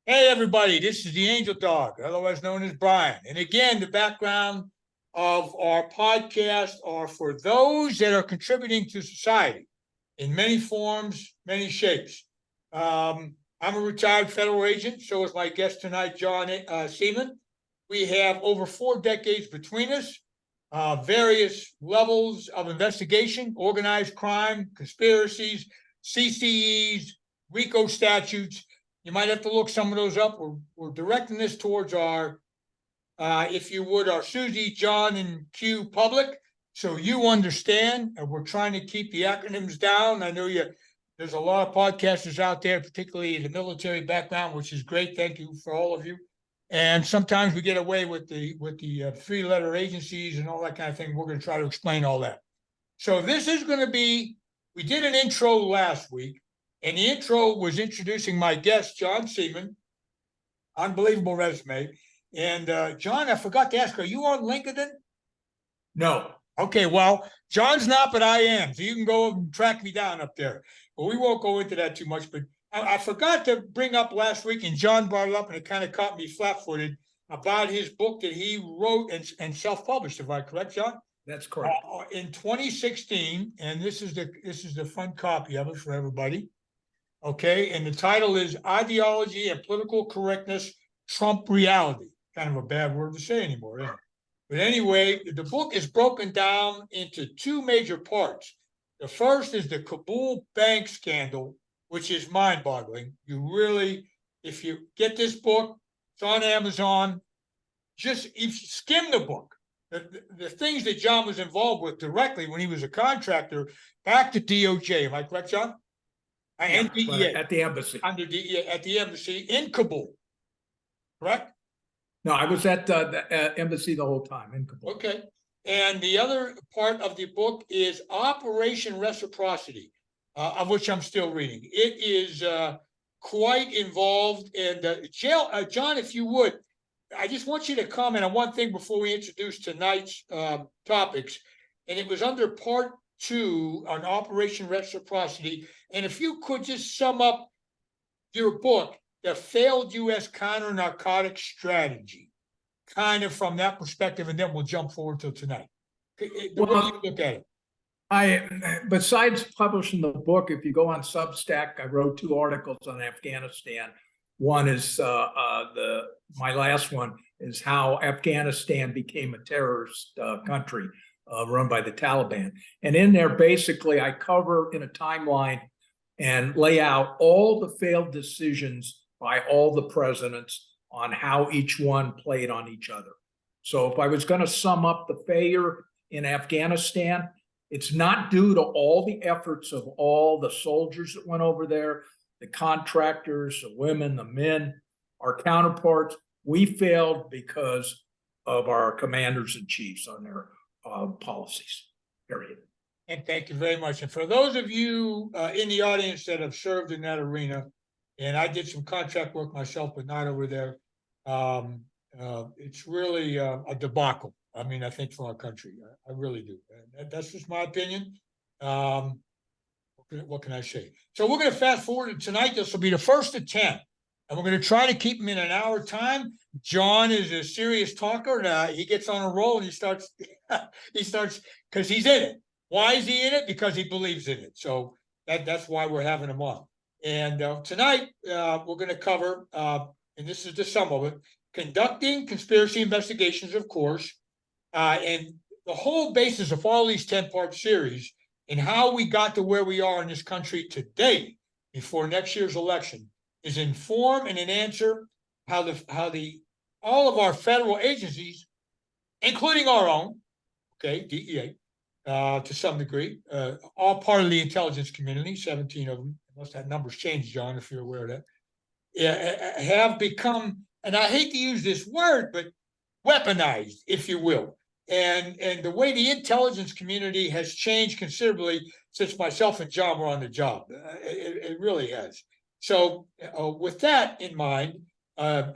Hey, everybody, this is the Angel Dog, otherwise known as Brian. And again, the background of our podcast are for those that are contributing to society in many forms, many shapes. I'm a retired federal agent, so is my guest tonight, John Seaman. We have over 4 decades between us, various levels of investigation, organized crime, conspiracies, CCEs, RICO statutes. You might have to look some of those up. We're directing this towards our, if you would, our Susie, John, and Q public, so you understand. And we're trying to keep the acronyms down. I know there's a lot of podcasters out there, particularly in the military background, which is great. Thank you for all of you. And sometimes we get away with the 3-letter agencies and all that kind of thing. We're going to try to explain all that. So this is going to be, we did an intro last week, and the intro was introducing my guest, John Seaman. Unbelievable resume. And John, I forgot to ask, are you on LinkedIn? No. Okay, well, John's not, but I am. So you can go and track me down up there. But we won't go into that too much. But I forgot to bring up last week, and John brought it up, and it kind of caught me flat-footed about his book that he wrote and self-published, if I'm correct, John? That's correct. In 2016, and this is the fun copy of it for everybody. Okay, and the title is Ideology and Political Correctness Trump Reality. Kind of a bad word to say anymore, isn't it? But anyway, the book is broken down into 2 major parts. The first is the Kabul bank scandal, which is mind-boggling. You really, if you get this book, it's on Amazon, just if you skim the book. The things that John was involved with directly when he was a contractor back to DOJ. Am I correct, John? And DEA. At the embassy. Under DEA, at the embassy in Kabul. Correct? No, I was at the embassy the whole time in Kabul. Okay. And the other part of the book is Operation Reciprocity, of which I'm still reading. It is quite involved. And John, if you would, I just want you to comment on one thing before we introduce tonight's topics. And it was under part 2 on Operation Reciprocity. And if you could just sum up your book, The Failed U.S. Counter-Narcotics Strategy, kind of from that perspective, and then we'll jump forward till tonight. Well, you look at it. Besides publishing the book, if you go on Substack, I wrote 2 articles on Afghanistan. One is my last one is how Afghanistan became a terrorist country run by the Taliban. And in there, basically, I cover in a timeline and lay out all the failed decisions by all the presidents on how each one played on each other. So if I was going to sum up the failure in Afghanistan, it's not due to all the efforts of all the soldiers that went over there, the contractors, the women, the men, our counterparts. We failed because of our commanders and chiefs on their policies, period. And thank you very much. And for those of you in the audience that have served in that arena, and I did some contract work myself, but not over there, it's really a debacle. I mean, I think for our country, I really do. And that's just my opinion. What can I say? So we're going to fast forward to tonight. This will be the first of 10. And we're going to try to keep them in an hour time. John is a serious talker. And, he gets on a roll and he starts because he's in it. Why is he in it? Because he believes in it. So that's why we're having him on. And tonight we're going to cover, and this is the sum of it, conducting conspiracy investigations, of course, and the whole basis of all these 10-part series and how we got to where we are in this country today before next year's election is inform and answer how all of our federal agencies, including our own, okay, DEA, to some degree, all part of the intelligence community, 17 of them, unless that number's changed, John, if you're aware of that, have become, and I hate to use this word, but weaponized, if you will. And the way the intelligence community has changed considerably since myself and John were on the job. It really has. So with that in mind,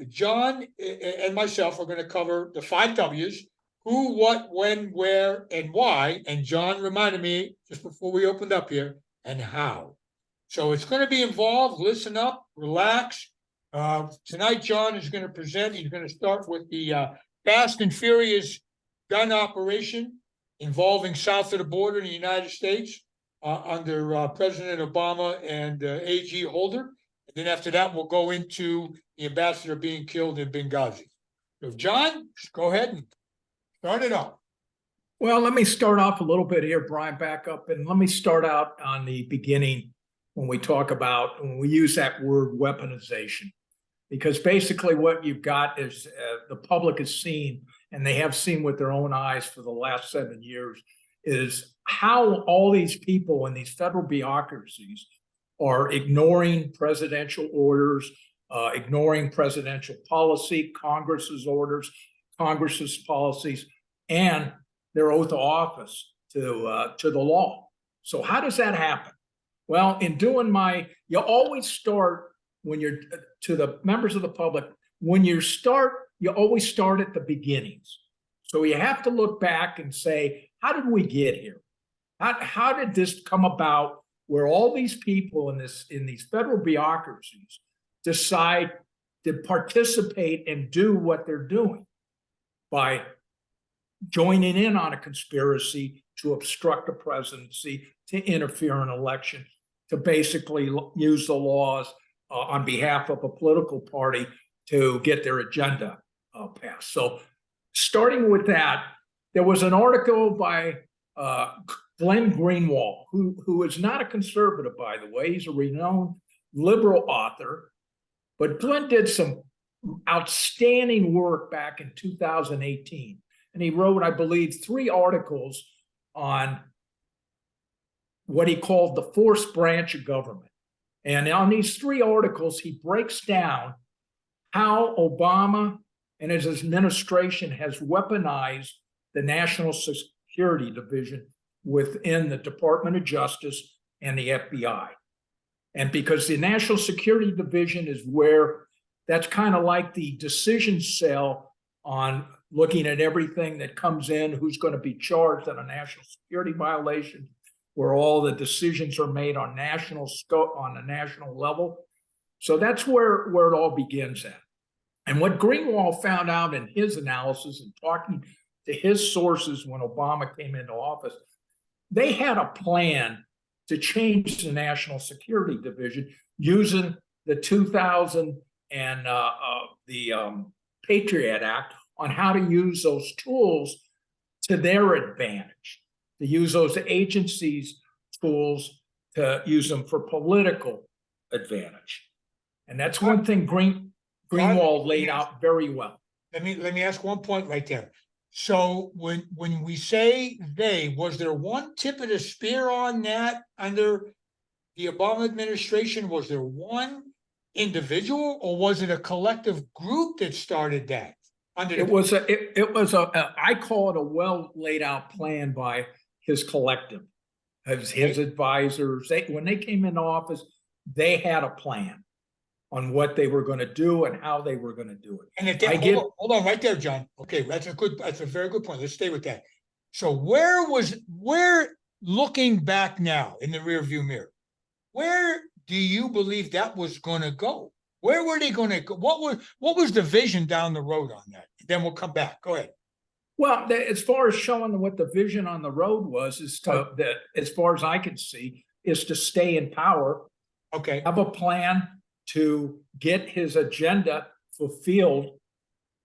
John and myself are going to cover the 5 W's: who, what, when, where, and why. And John reminded me just before we opened up here, and how. So it's going to be involved. Listen up, relax, Tonight, John is going to present, he's going to start with the Fast and Furious gun operation involving south of the border in the United States under President Obama and AG Holder. And then after that, we'll go into the ambassador being killed in Benghazi. So, John, just go ahead and start it off. Well, let me start off a little bit here, Brian, back up, and let me start out on the beginning when we use that word weaponization. Because basically what you've got is the public has seen, and they have seen with their own eyes for the last 7 years, is how all these people in these federal bureaucracies are ignoring presidential orders, ignoring presidential policy, Congress's orders, Congress's policies, and their oath of office to the law. So how does that happen? Well, in doing you always start when you're to the members of the public, you always start at the beginnings. So you have to look back and say, how did we get here? How did this come about where all these people in these federal bureaucracies decide to participate and do what they're doing by joining in on a conspiracy to obstruct the presidency, to interfere in an election, to basically use the laws on behalf of a political party to get their agenda passed. So starting with that, there was an article by Glenn Greenwald, who is not a conservative, by the way. He's a renowned liberal author, but Glenn did some outstanding work back in 2018. And he wrote, I believe, 3 articles on what he called the fourth branch of government. And on these 3 articles, he breaks down how Obama and his administration has weaponized the National Security Division within the Department of Justice and the FBI. And because the National Security Division is that's kind of like the decision cell on looking at everything that comes in, who's going to be charged on a national security violation, where all the decisions are made on national scope, on a national level. So that's where it all begins at. And what Greenwald found out in his analysis and talking to his sources when Obama came into office, they had a plan to change the National Security Division using the 2000 and the Patriot Act on how to use those tools to their advantage, to use those agencies' tools, to use them for political advantage. And that's one thing Greenwald laid out very well. Let me ask one point right there. So when we say was there one tip of the spear on that under the Obama administration? Was there one individual, or was it a collective group that started that? It was I call it a well laid out plan by his collective, his advisors. When they came into office, they had a plan on what they were going to do and how they were going to do it. And hold on right there, John. Okay, that's a very good point. Let's stay with that. So where looking back now in the rearview mirror, where do you believe that was going to go? Where were they going to go? What was the vision down the road on that? Then we'll come back. Go ahead. Well, as far as showing what the vision on the road was, as far as I can see, is to stay in power. Okay. Have a plan to get his agenda fulfilled.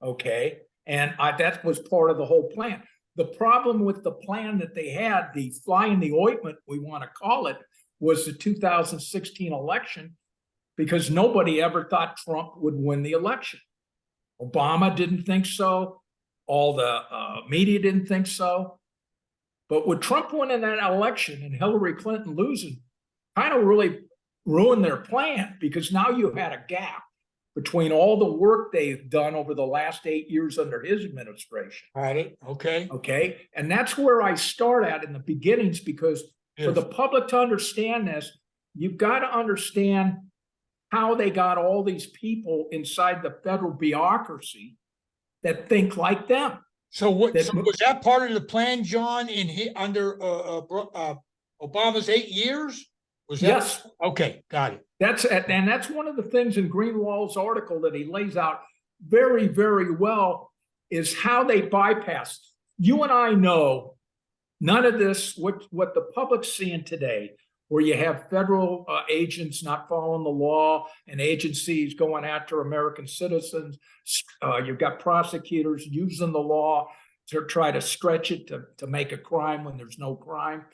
Okay. And that was part of the whole plan. The problem with the plan that they had, the fly in the ointment, we want to call it, was the 2016 election, because nobody ever thought Trump would win the election. Obama didn't think so. All the media didn't think so. But with Trump winning that election and Hillary Clinton losing, kind of really ruined their plan, because now you had a gap between all the work they've done over the last 8 years under his administration. Got it. Okay. Okay. And that's where I start at in the beginnings, because for the public to understand this, you've got to understand how they got all these people inside the federal bureaucracy that think like them. So was that part of the plan, John, under Obama's 8 years? Was that? Yes, Okay, got it. and that's one of the things in Greenwald's article that he lays out very, very well is how they bypassed. You and I know none of this, what the public's seeing today, where you have federal agents not following the law and agencies going after American citizens. You've got prosecutors using the law to try to stretch it to make a crime when there's no crime.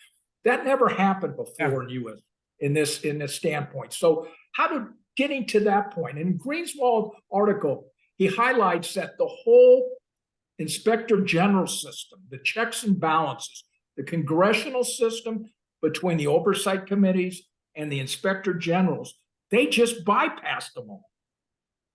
That never happened before in U.S. in this standpoint. So getting to that point, in Greenwald's article, he highlights that the whole inspector general system, the checks and balances, the congressional system between the oversight committees and the inspector generals, they just bypassed them all.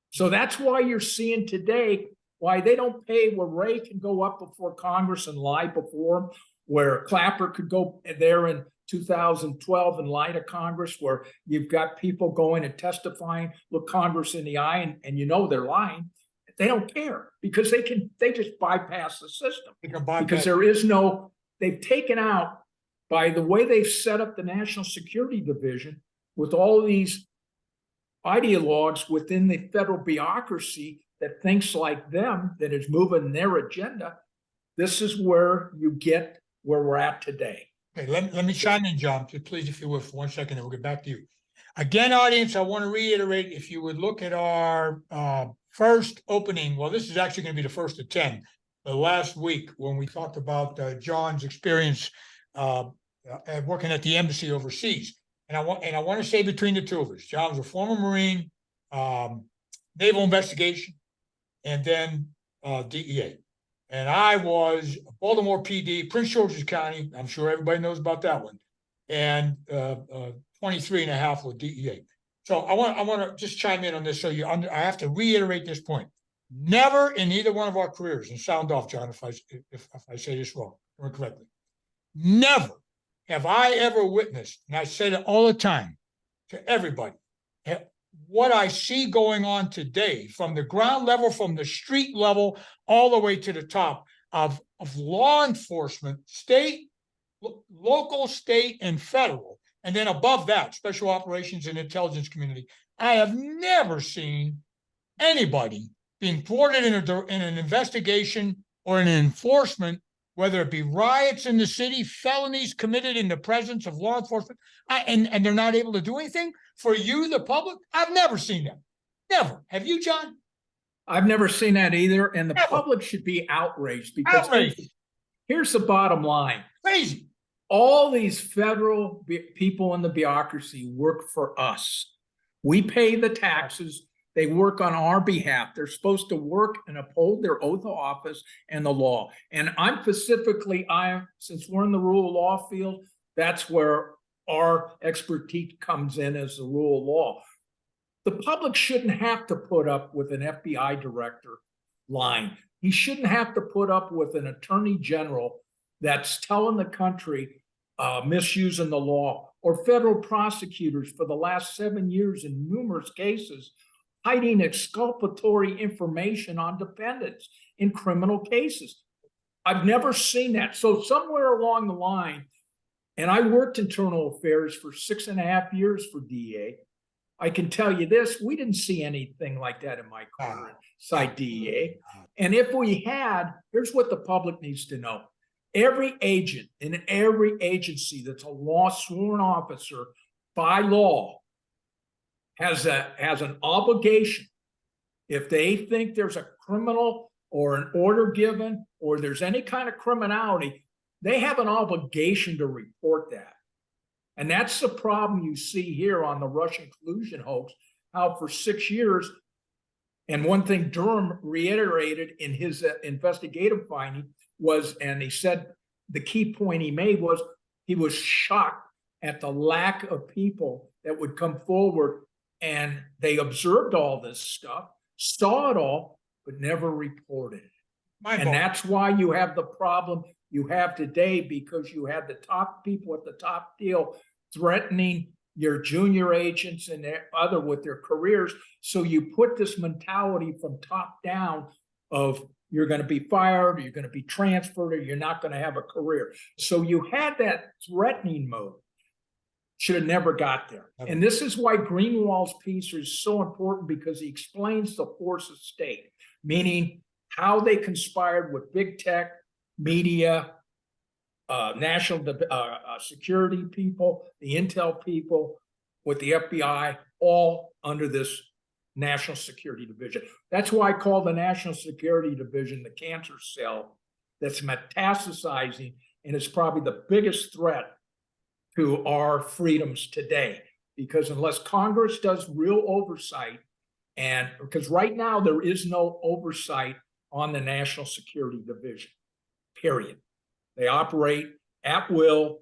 So that's why you're seeing today why they don't pay, where Ray can go up before Congress and lie before them, where Clapper could go there in 2012 and lie to Congress, where you've got people going and testifying, look Congress in the eye, and you know they're lying. They don't care because they just bypass the system. Because there is no, they've taken out, by the way they've set up the National Security Division with all of these ideologues within the federal bureaucracy that thinks like them, that is moving their agenda. This is where you get where we're at today. Okay, let me chime in, John, please, if you will, for 1 second, and we'll get back to you. Again, audience, I want to reiterate, if you would look at our first opening, well, this is actually going to be the first of 10, the last week when we talked about John's experience working at the embassy overseas. And I want to say between the two of us, John was a former Marine, naval investigation, and then DEA. And I was Baltimore PD, Prince George's County. I'm sure everybody knows about that one. And 23 and a half with DEA. So I want to just chime in on this. So I have to reiterate this point. Never in either one of our careers, and sound off, John, if I say this wrong or correctly, never have I ever witnessed, and I say it all the time to everybody, what I see going on today from the ground level, from the street level, all the way to the top of law enforcement, state, local, state, and federal. And then above that, special operations and intelligence community. I have never seen anybody being thwarted in an investigation or in an enforcement, whether it be riots in the city, felonies committed in the presence of law enforcement, and they're not able to do anything for you, the public. I've never seen that. Never. Have you, John? I've never seen that either. And the public should be outraged because here's the bottom line. Crazy. All these federal people in the bureaucracy work for us. We pay the taxes. They work on our behalf. They're supposed to work and uphold their oath of office and the law. And I'm specifically, since we're in the rule of law field, that's where our expertise comes in as the rule of law. The public shouldn't have to put up with an FBI director lying. He shouldn't have to put up with an attorney general that's telling the country misusing the law, or federal prosecutors for the last 7 years in numerous cases hiding exculpatory information on defendants in criminal cases. I've never seen that. So somewhere along the line, and I worked internal affairs for 6.5 years for DEA. I can tell you this, we didn't see anything like that in my career inside DEA. And if we had, here's what the public needs to know. Every agent in every agency that's a law sworn officer by law has an obligation. If they think there's a criminal or an order given, or there's any kind of criminality, they have an obligation to report that. And that's the problem you see here on the Russian collusion hoax, how for 6 years, and one thing Durham reiterated in his investigative finding was, and he said the key point he made was, he was shocked at the lack of people that would come forward, and they observed all this stuff, saw it all, but never reported it. And that's why you have the problem you have today, because you have the top people at the top deal threatening your junior agents and other with their careers. So you put this mentality from top down of you're going to be fired, or you're going to be transferred, or you're not going to have a career. So you had that threatening mode. should have never got there. And this is why Greenwald's piece is so important, because he explains the force of state, meaning how they conspired with big tech, media, national security people, the intel people, with the FBI, all under this National Security Division. That's why I call the National Security Division the cancer cell that's metastasizing, and it's probably the biggest threat to our freedoms today. Because unless Congress does real oversight, and because right now there is no oversight on the National Security Division, period. They operate at will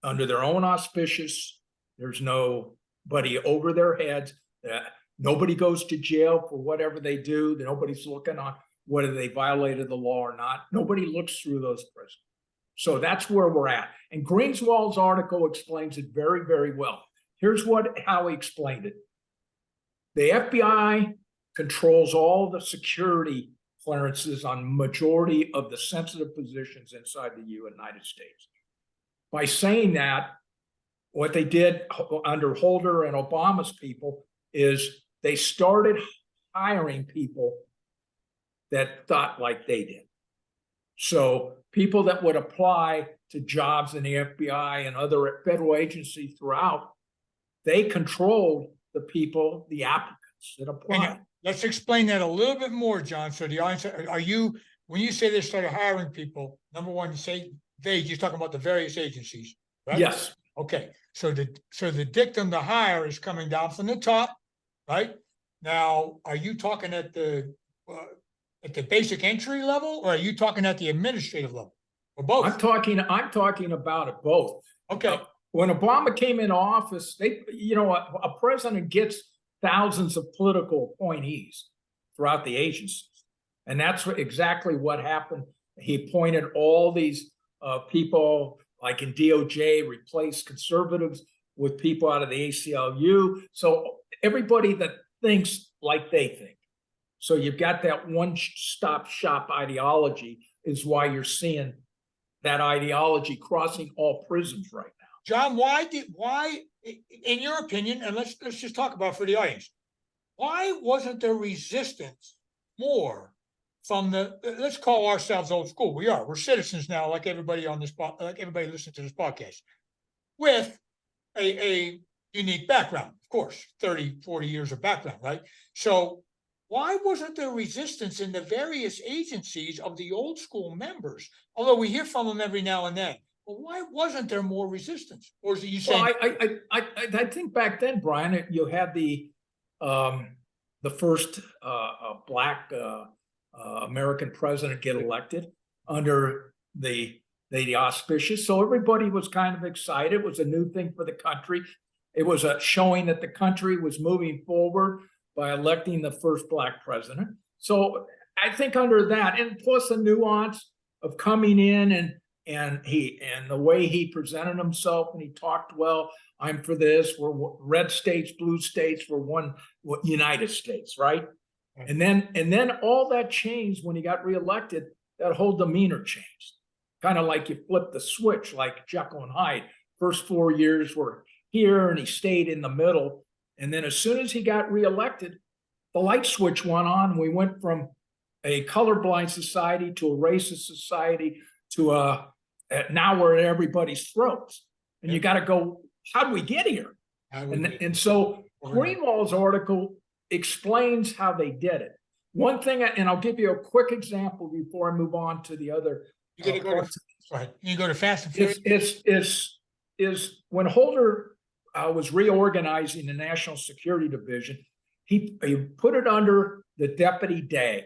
under their own auspices. There's nobody over their heads. Nobody goes to jail for whatever they do. Nobody's looking on whether they violated the law or not. Nobody looks through those prisons. So that's where we're at. And Greenwald's article explains it very, very well. Here's how he explained it. The FBI controls all the security clearances on majority of the sensitive positions inside the United States. By saying that, what they did under Holder and Obama's people is they started hiring people that thought like they did. So people that would apply to jobs in the FBI and other federal agencies throughout, they controlled the people, the applicants that apply. Let's explain that a little bit more, John. So the audience, when you say they started hiring people, number one, you say you're talking about the various agencies, right? Yes. Okay. So the dictum to hire is coming down from the top, right? Now, are you talking at the basic entry level, or are you talking at the administrative level, or both? I'm talking about it both. Okay. When Obama came into office, a president gets thousands of political appointees throughout the agencies. And that's exactly what happened. He appointed all these people, like in DOJ, replaced conservatives with people out of the ACLU. So everybody that thinks like they think. So you've got that one-stop shop ideology is why you're seeing that ideology crossing all prisons right now. John, why, in your opinion, and let's just talk about it for the audience, why wasn't there resistance more from let's call ourselves old school. We're citizens now, like everybody on this, like everybody listening to this podcast, with a unique background, of course, 30, 40 years of background, right? So why wasn't there resistance in the various agencies of the old school members? Although we hear from them every now and then. Well, why wasn't there more resistance? Or is it you saying? Well, I think back then, Brian, you had the first black American president get elected under the auspicious. So everybody was kind of excited. It was a new thing for the country. It was a showing that the country was moving forward by electing the first black president. So I think under that, and plus the nuance of coming in and the way he presented himself, and he talked, well, I'm for this, we're red states, blue states, we're one United States, right? And then all that changed when he got reelected. That whole demeanor changed. Kind of like you flip the switch, like Jekyll and Hyde. First 4 years were here, and he stayed in the middle. And then as soon as he got reelected, the light switch went on. We went from a colorblind society to a racist society to now we're at everybody's throats. And you got to go, how do we get here? And so Greenwald's article explains how they did it. One thing, and I'll give you a quick example before I move on to the other. You go to Fast and Furious. Is when Holder was reorganizing the National Security Division, he put it under the Deputy DAG,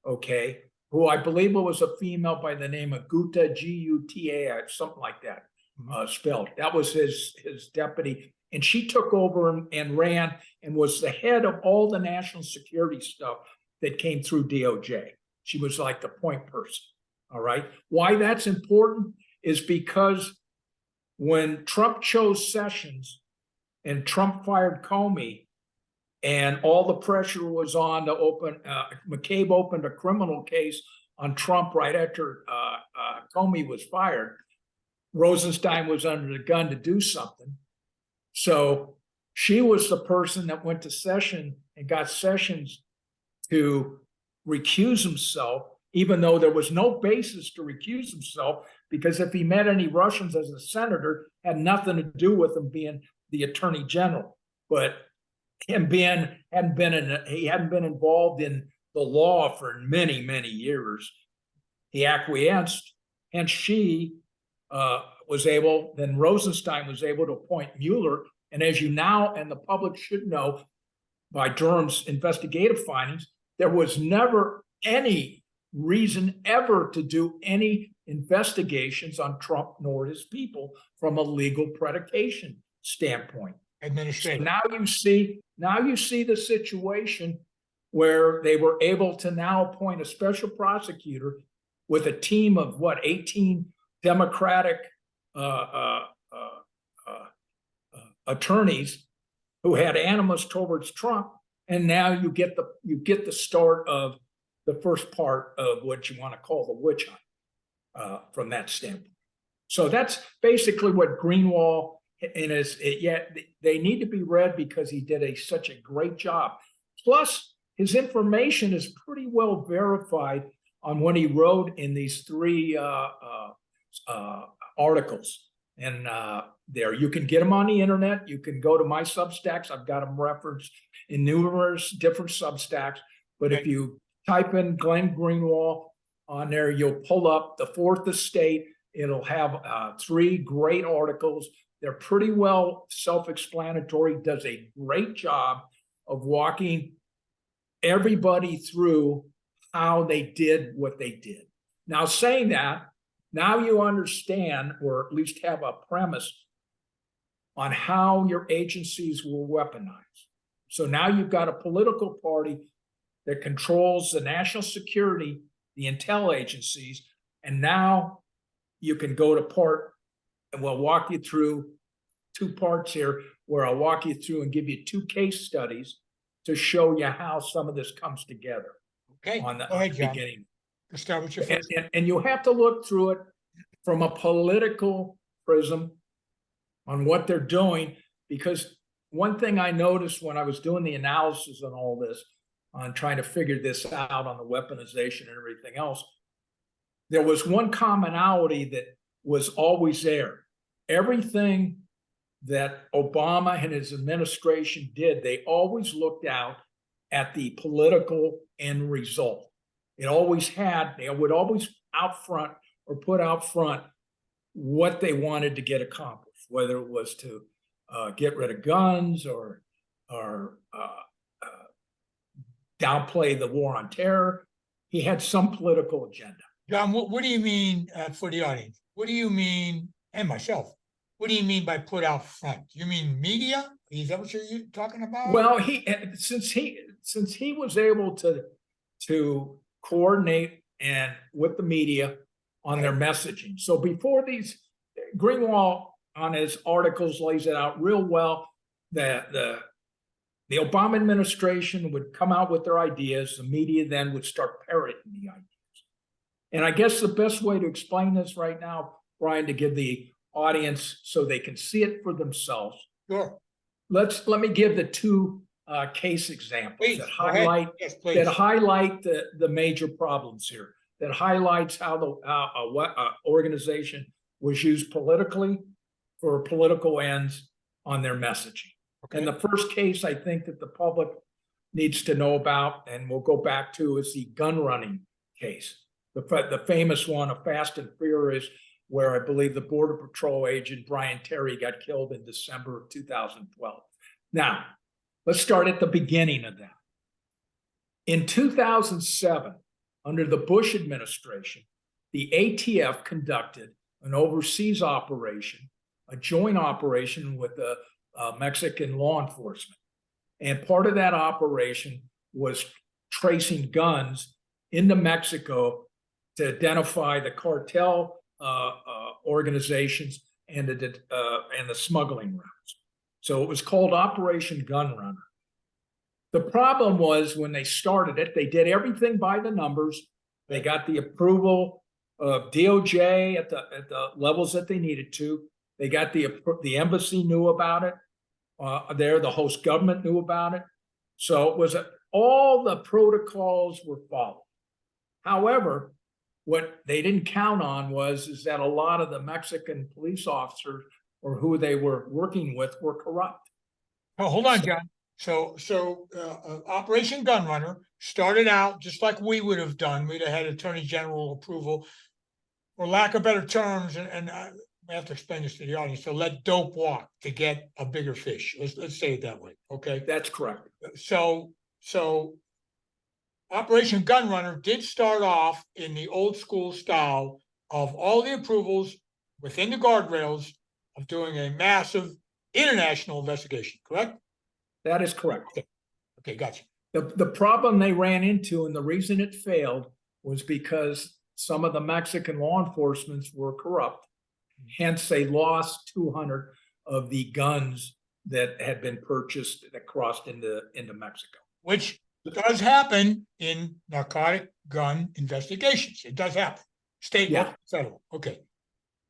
okay, who I believe was a female by the name of Guta, G-U-T-A, something like that, spelled. That was his deputy. And she took over and ran and was the head of all the national security stuff that came through DOJ. She was like the point person, all right? Why that's important is because when Trump chose Sessions and Trump fired Comey and all the pressure was on to open, McCabe opened a criminal case on Trump right after Comey was fired. Rosenstein was under the gun to do something. So she was the person that went to Session and got Sessions to recuse himself, even though there was no basis to recuse himself, because if he met any Russians as a senator, had nothing to do with him being the attorney general. But he hadn't been involved in the law for many, many years. He acquiesced, and she then Rosenstein was able to appoint Mueller. And as you now and the public should know by Durham's investigative findings, there was never any reason ever to do any investigations on Trump nor his people from a legal predication standpoint. Administrative. So now you see the situation where they were able to now appoint a special prosecutor with a team of 18 Democratic attorneys who had animus towards Trump, and now you get the start of the first part of what you want to call the witch hunt from that standpoint. So that's basically what Greenwald they need to be read because he did such a great job. Plus, his information is pretty well verified on what he wrote in these 3 articles. And there, you can get them on the internet. You can go to my Substacks. I've got them referenced in numerous different Substacks. But if you type in Glenn Greenwald on there, you'll pull up the Fourth Estate. It'll have 3 great articles. They're pretty well self-explanatory, does a great job of walking everybody through how they did what they did. Now, saying that, now you understand, or at least have a premise on how your agencies were weaponized. So now you've got a political party that controls the national security, the intel agencies, and now you can go to part, and we'll walk you through 2 parts here, where I'll walk you through and give you 2 case studies to show you how some of this comes together. Okay, on the John. beginning. Let's start with your first. And you have to look through it from a political prism on what they're doing, because one thing I noticed when I was doing the analysis on all this, on trying to figure this out on the weaponization and everything else, there was one commonality that was always there. Everything that Obama and his administration did, they always looked out at the political end result. They would always put out front what they wanted to get accomplished, whether it was to get rid of guns or downplay the war on terror. He had some political agenda. John, what do you mean, for the audience? What do you mean, and myself, what do you mean by put out front? You mean media? Is that what you're talking about? Well, since he was able to coordinate and with the media on their messaging. So before these, Greenwald on his articles lays it out real well that the Obama administration would come out with their ideas. The media then would start parroting the ideas. And I guess the best way to explain this right now, Brian, to give the audience so they can see it for themselves. Sure. Let me give the 2 case examples Please, that highlight the major problems here. That highlights how the organization was used politically for political ends on their messaging. Okay. And the first case I think that the public needs to know about, and we'll go back to, is the gun running case. The famous one of Fast and Furious, where I believe the Border Patrol agent Brian Terry got killed in December of 2012. Now, let's start at the beginning of that. In 2007, under the Bush administration, the ATF conducted an overseas operation, a joint operation with the Mexican law enforcement. And part of that operation was tracing guns into Mexico to identify the cartel organizations and the smuggling routes. So it was called Operation Gun Runner. The problem was when they started it, they did everything by the numbers. They got the approval of DOJ at the levels that they needed to. They got the embassy knew about it. there. The host government knew about it. So it was all the protocols were followed. However, what they didn't count on is that a lot of the Mexican police officers or who they were working with were corrupt. Oh, hold on, John. So Operation Gunrunner started out just like we would have done. We'd have had Attorney General approval, for lack of better terms, and I have to explain this to the audience, to let dope walk to get a bigger fish. Let's say it that way. Okay. That's correct. So Operation Gunrunner did start off in the old school style of all the approvals within the guardrails of doing a massive international investigation, correct? That is correct. Okay, gotcha. The problem they ran into and the reason it failed was because some of the Mexican law enforcement were corrupt. Hence, they lost 200 of the guns that had been purchased that crossed into Mexico. Which does happen in narcotic gun investigations. It does happen. State, Yeah. federal. Okay.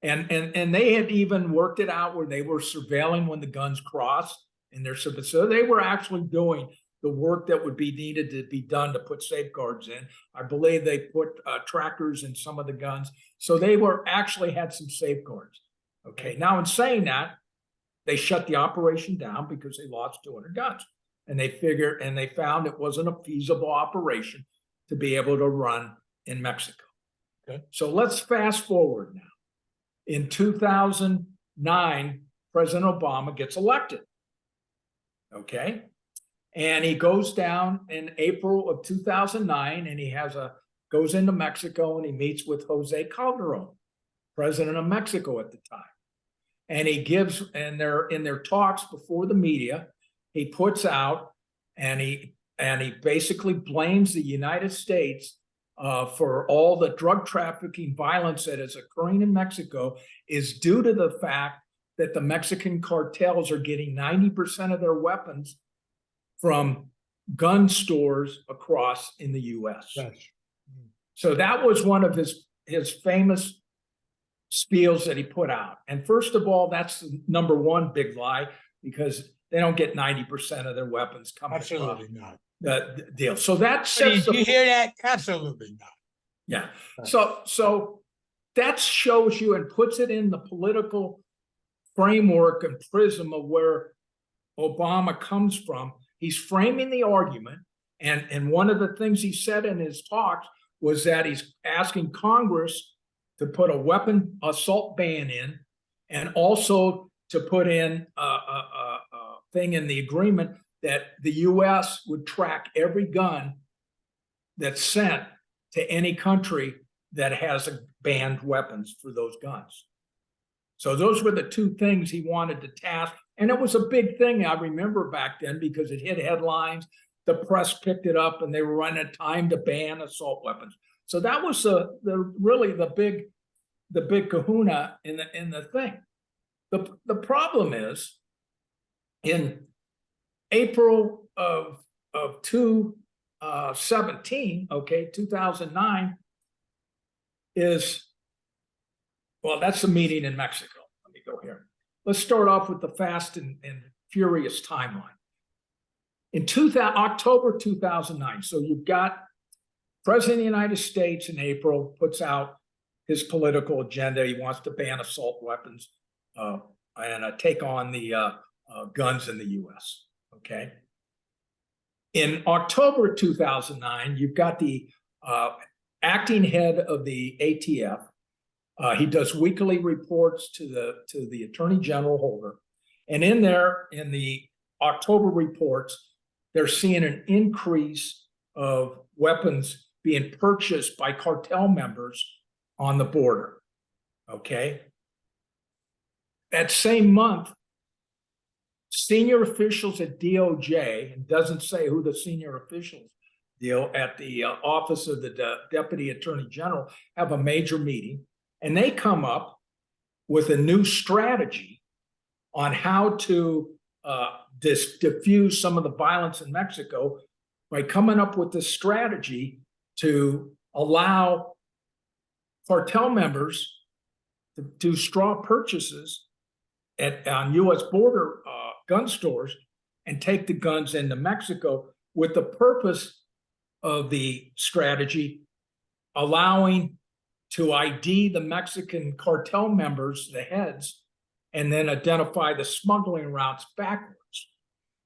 And they had even worked it out where they were surveilling when the guns crossed in their service. So they were actually doing the work that would be needed to be done to put safeguards in. I believe they put trackers in some of the guns. So they were actually had some safeguards. Okay. Now, in saying that, they shut the operation down because they lost 200 guns. And they found it wasn't a feasible operation to be able to run in Mexico. Okay. So let's fast forward now. In 2009, President Obama gets elected. Okay. And he goes down in April of 2009 and he goes into Mexico and he meets with Jose Calderon, president of Mexico at the time. And he gives, and they're in their talks before the media, he puts out and he basically blames the United States for all the drug trafficking violence that is occurring in Mexico is due to the fact that the Mexican cartels are getting 90% of their weapons from gun stores across in the US. Yes. So that was one of his famous spiels that he put out. And first of all, that's the number one big lie because they don't get 90% of their weapons coming Absolutely not. the deal. So that Did sets you hear that? Absolutely not. yeah. Right. So that shows you and puts it in the political framework and prism of where Obama comes from. He's framing the argument. And one of the things he said in his talks was that he's asking Congress to put a weapon assault ban in and also to put in a thing in the agreement that the US would track every gun that's sent to any country that has banned weapons for those guns. So those were the two things he wanted to task. And it was a big thing, I remember back then, because it hit headlines. The press picked it up and they were running time to ban assault weapons. So that was really the big kahuna in the thing. The problem is in April of 2017, okay, 2009 that's the meeting in Mexico. Let me go here. Let's start off with the fast and furious timeline. In October 2009, so you've got President of the United States in April puts out his political agenda. He wants to ban assault weapons and take on the guns in the US, okay? In October 2009, you've got the acting head of the ATF. He does weekly reports to the Attorney General Holder. And in the October reports, they're seeing an increase of weapons being purchased by cartel members on the border, okay? That same month, senior officials at DOJ, and doesn't say who the senior officials deal at the office of the Deputy Attorney General, have a major meeting, and they come up with a new strategy on how to diffuse some of the violence in Mexico by coming up with this strategy to allow cartel members to do straw purchases on U.S. border gun stores and take the guns into Mexico, with the purpose of the strategy allowing to ID the Mexican cartel members, the heads, and then identify the smuggling routes backwards.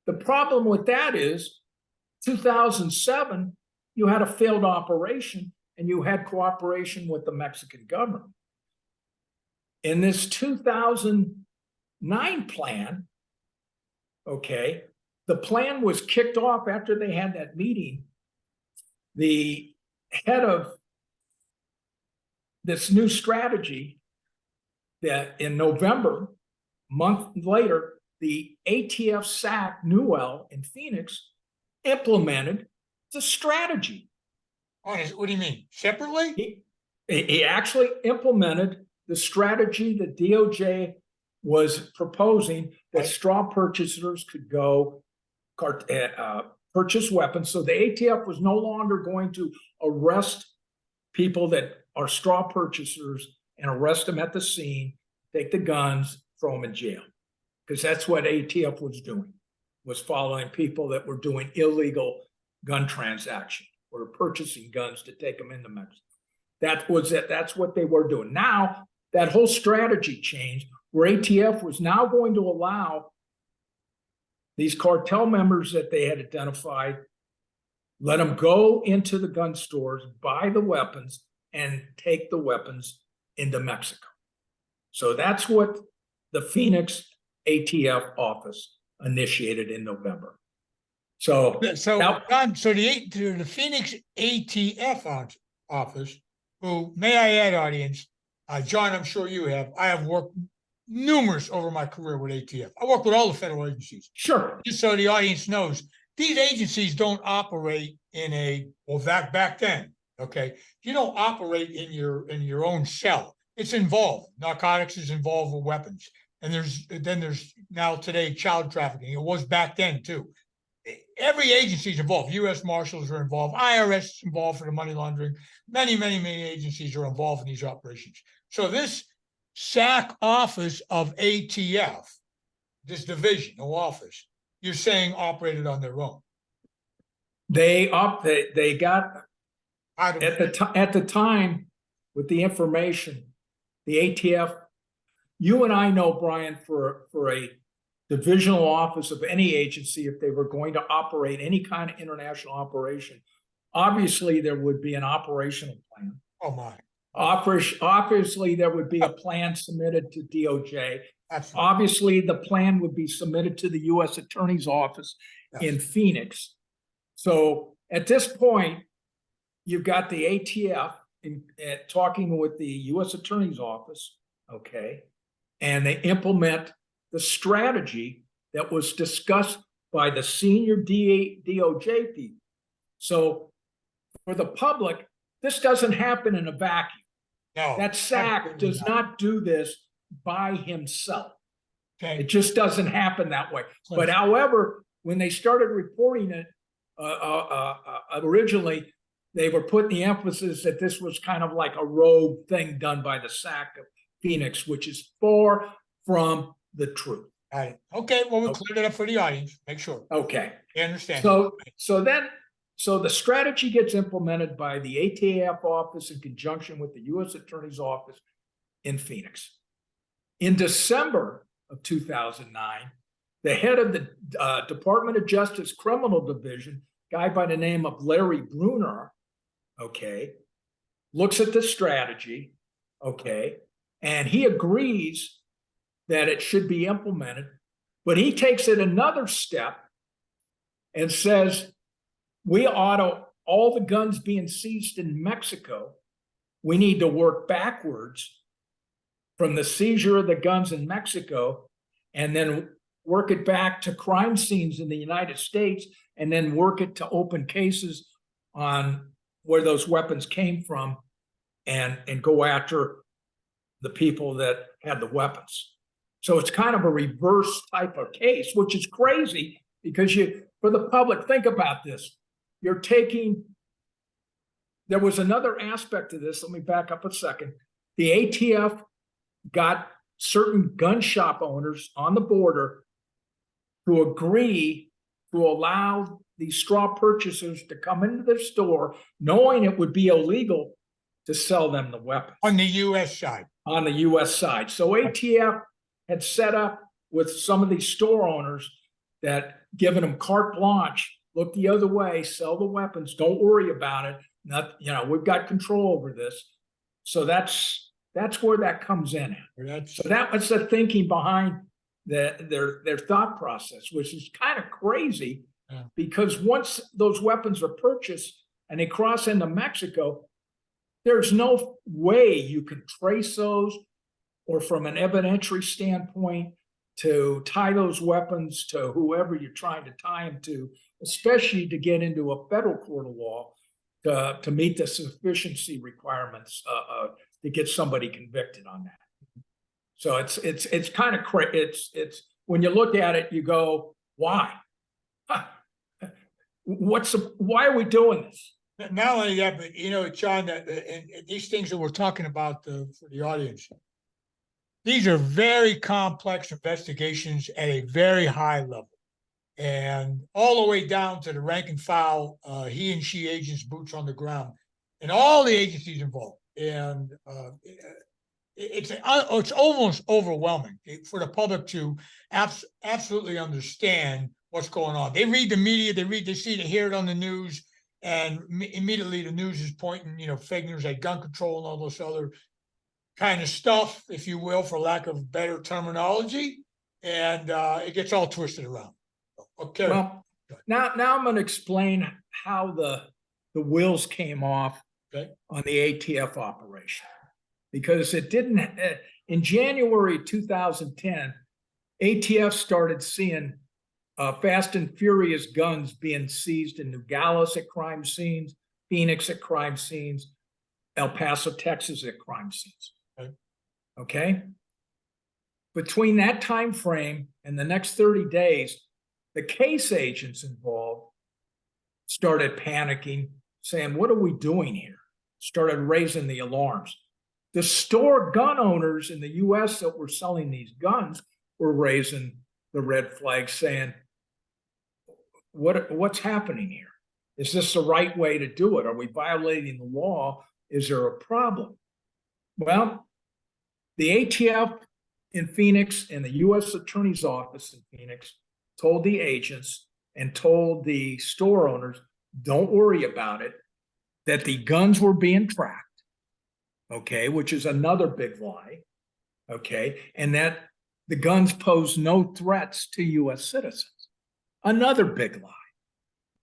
The problem with that is 2007, you had a failed operation and you had cooperation with the Mexican government. In this 2009 plan, okay, the plan was kicked off after they had that meeting. The head of this new strategy, that in November, a month later, the ATF SAC Newell in Phoenix implemented the strategy. What do you mean? Separately? He actually implemented the strategy that DOJ was proposing, that straw purchasers could go purchase weapons. So the ATF was no longer going to arrest people that are straw purchasers and arrest them at the scene, take the guns, throw them in jail. Because that's what ATF was doing, was following people that were doing illegal gun transaction or purchasing guns to take them into Mexico. That was it. That's what they were doing. Now, that whole strategy changed, where ATF was now going to allow these cartel members that they had identified, let them go into the gun stores, buy the weapons, and take the weapons into Mexico. So that's what the Phoenix ATF office initiated in November. So John, the Phoenix ATF office, who, may I add, audience, John, I'm sure you have, I have worked numerous over my career with ATF. I work with all the federal agencies. Sure. Just so the audience knows, these agencies don't operate in back then, okay? You don't operate in your own cell. It's involved. Narcotics is involved with weapons. And there's now today child trafficking. It was back then too. Every agency is involved. US Marshals are involved. IRS is involved for the money laundering. Many, many, many agencies are involved in these operations. So this SAC office of ATF, this division or office, you're saying operated on their own. They got at the time with the information, the ATF. You and I know, Brian, for a divisional office of any agency, if they were going to operate any kind of international operation, obviously there would be an operational plan. Oh my. Obviously, there would be a plan submitted to DOJ. Absolutely. Obviously, the plan would be submitted to the US Attorney's Office in Phoenix. So at this point, you've got the ATF talking with the US Attorney's Office, okay, and they implement the strategy that was discussed by the senior DOJ people. So for the public, this doesn't happen in a vacuum. No, that SAC does not do this by himself. Okay. It just doesn't happen that way. But however, when they started reporting it originally, they were putting the emphasis that this was kind of like a rogue thing done by the SAC of Phoenix, which is far from the truth. All right. Okay. Well, we'll clear it up for the audience. Make sure. Okay. I understand. So the strategy gets implemented by the ATF office in conjunction with the U.S. Attorney's Office in Phoenix. In December of 2009, the head of the Department of Justice Criminal Division, a guy by the name of Larry Bruner, okay, looks at the strategy, okay, and he agrees that it should be implemented, but he takes it another step and says, we ought to, all the guns being seized in Mexico, we need to work backwards from the seizure of the guns in Mexico and then work it back to crime scenes in the United States and then work it to open cases on where those weapons came from and go after the people that had the weapons. So it's kind of a reverse type of case, which is crazy because for the public, think about this. There was another aspect to this. Let me back up a second. The ATF got certain gun shop owners on the border to agree to allow these straw purchasers to come into their store, knowing it would be illegal to sell them the weapons. On the US side. On the US side. So ATF had set up with some of these store owners that giving them carte blanche, look the other way, sell the weapons, don't worry about it. Not, we've got control over this. So that's where that comes in. So that was the thinking behind their thought process, which is kind of crazy. Yeah. Because once those weapons are purchased and they cross into Mexico, there's no way you can trace those, or from an evidentiary standpoint, to tie those weapons to whoever you're trying to tie them to, especially to get into a federal court of law to meet the sufficiency requirements to get somebody convicted on that. So it's kind of crazy. It's when you look at it, you go, why? Why are we doing this? Not only that, but John, and these things that we're talking about for the audience, these are very complex investigations at a very high level, and all the way down to the rank and file, he and she agents, boots on the ground, and all the agencies involved. And it's almost overwhelming for the public to absolutely understand what's going on. They read the media, they hear it on the news, and immediately the news is pointing, fake news like gun control and all this other kind of stuff, if you will, for lack of better terminology, and it gets all twisted around. Okay. Well, now I'm going to explain how the wheels came off on the ATF operation, because it didn't. In January 2010, ATF started seeing fast and furious guns being seized in Nogales at crime scenes, Phoenix at crime scenes, El Paso, Texas at crime scenes. Okay. Between that time frame and the next 30 days, the case agents involved started panicking, saying, what are we doing here? Started raising the alarms. The store gun owners in the US that were selling these guns were raising the red flag, saying, what's happening here? Is this the right way to do it? Are we violating the law? Is there a problem? Well, the ATF in Phoenix and the US Attorney's Office in Phoenix told the agents and told the store owners, don't worry about it, that the guns were being tracked, okay, which is another big lie, okay, and that the guns pose no threats to US citizens. Another big lie.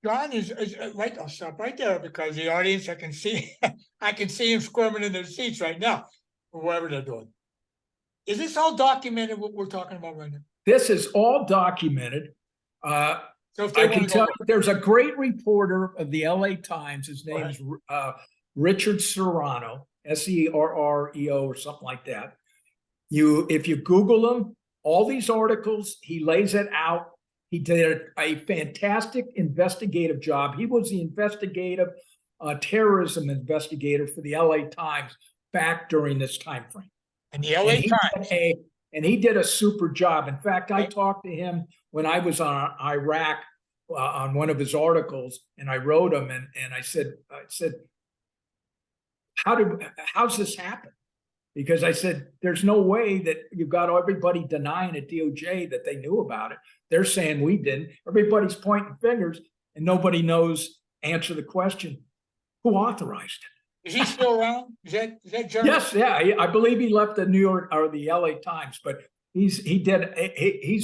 John is right. I'll stop right there, because the audience, I can see them squirming in their seats right now, or whatever they're doing. Is this all documented, what we're talking about right now? This is all documented. So if I can tell you, there's a great reporter of the LA Times. His name is Richard Serrano, Serreo or something like that. If you Google him, all these articles, he lays it out. He did a fantastic investigative job. He was the investigative terrorism investigator for the LA Times back during this time frame. And the LA Times. And he did a super job. In fact, I talked to him when I was on Iraq on one of his articles, and I wrote him and I said, how's this happen? Because I said, there's no way that you've got everybody denying at DOJ that they knew about it. They're saying we didn't. Everybody's pointing fingers and nobody knows, answer the question, who authorized it? Is he still around? Is that John? Yes, yeah. I believe he left the New York or the LA Times, but he's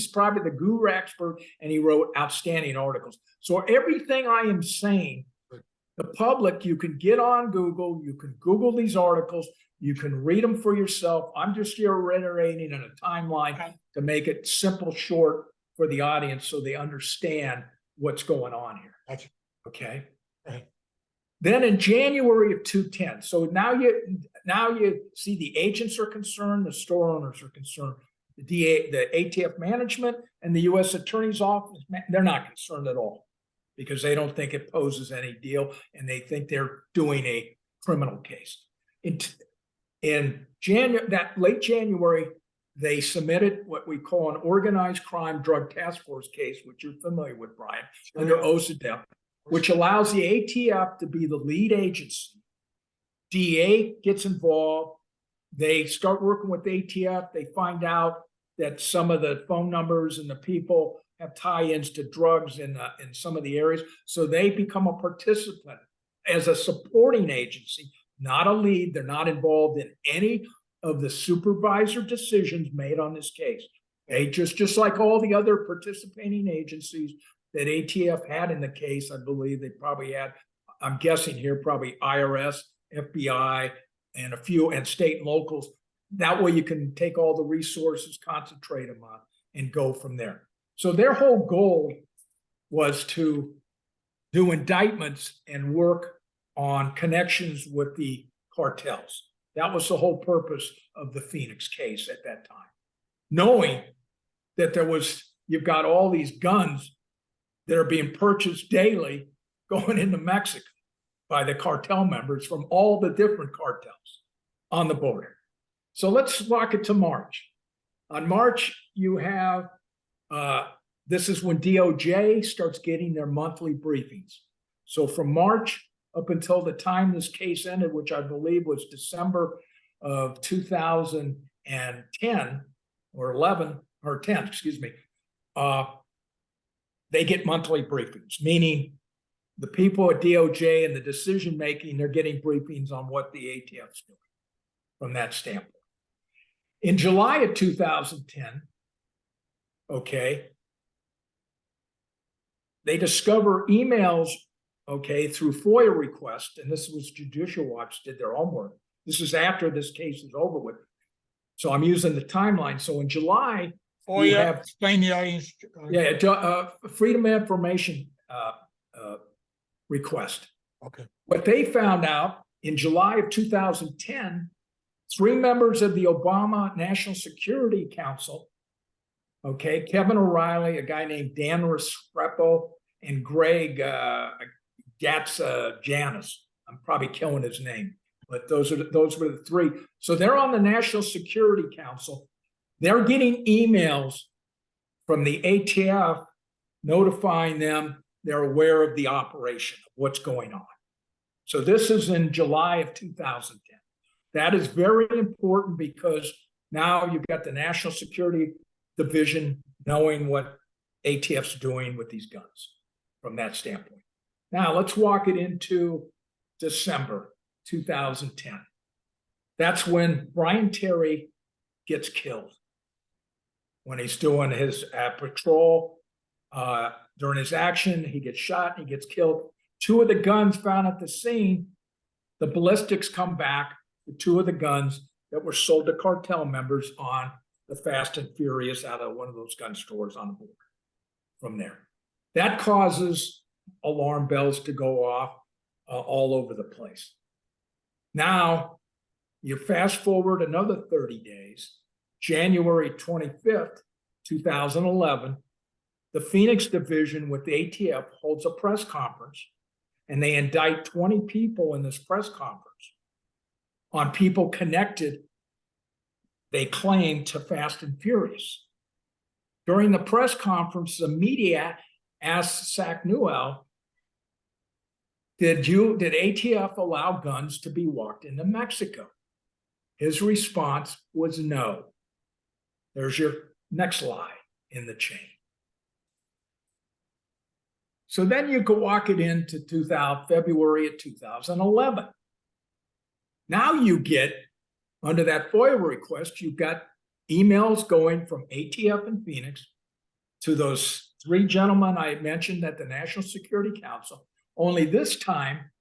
probably the guru expert, and he wrote outstanding articles. So everything I am saying, the public, you can get on Google, you can Google these articles, you can read them for yourself. I'm just here reiterating in a timeline to make it simple, short for the audience so they understand what's going on here. Gotcha. Okay. Right. Then in January of 2010, so now you see the agents are concerned, the store owners are concerned, the ATF management and the U.S. Attorney's Office, they're not concerned at all, because they don't think it poses any deal, and they think they're doing a criminal case. In late January, they submitted what we call an organized crime drug task force case, which you're familiar with, Brian, under OSADEP, which allows the ATF to be the lead agency. DA gets involved. They start working with ATF. They find out that some of the phone numbers and the people have tie-ins to drugs in some of the areas. So they become a participant as a supporting agency, not a lead. They're not involved in any of the supervisor decisions made on this case. Okay, just like all the other participating agencies that ATF had in the case, I believe they probably had, I'm guessing here, probably IRS, FBI, and a few, and state and locals. That way you can take all the resources, concentrate them on, and go from there. So their whole goal was to do indictments and work on connections with the cartels. That was the whole purpose of the Phoenix case at that time. Knowing that you've got all these guns that are being purchased daily going into Mexico by the cartel members from all the different cartels on the border. So let's walk it to March. On March, you have, this is when DOJ starts getting their monthly briefings. So from March up until the time this case ended, which I believe was December of 2010 or 11 or 10, excuse me, they get monthly briefings, meaning the people at DOJ and the decision making, they're getting briefings on what the ATF's doing from that standpoint. In July of 2010, okay, they discover emails, okay, through FOIA requests, and this was Judicial Watch did their homework. This is after this case is over with. So I'm using the timeline. So in July, you have explain the audience. Freedom of Information request. Okay. What they found out in July of 2010, 3 members of the Obama National Security Council, okay, Kevin O'Reilly, a guy named Dan Restrepo, and Greg Janis. I'm probably killing his name, but those were the 3. So they're on the National Security Council. They're getting emails from the ATF notifying them they're aware of the operation, of what's going on. So this is in July of 2010. That is very important because now you've got the National Security Division knowing what ATF's doing with these guns from that standpoint. Now let's walk it into December 2010. That's when Brian Terry gets killed. When he's doing his patrol, during his action, he gets shot, he gets killed. 2 of the guns found at the scene, the ballistics come back, the 2 of the guns that were sold to cartel members on the Fast and Furious out of one of those gun stores on the border from there. That causes alarm bells to go off all over the place. Now, you fast forward another 30 days, January 25th, 2011, the Phoenix division with the ATF holds a press conference, and they indict 20 people in this press conference on people connected, they claim, to Fast and Furious. During the press conference, the media asked Sacknewell, did ATF allow guns to be walked into Mexico? His response was no. There's your next lie in the chain. So then you could walk it into February of 2011. Now you get, under that FOIA request, you've got emails going from ATF in Phoenix to those 3 gentlemen I mentioned at the National Security Council. Only this time,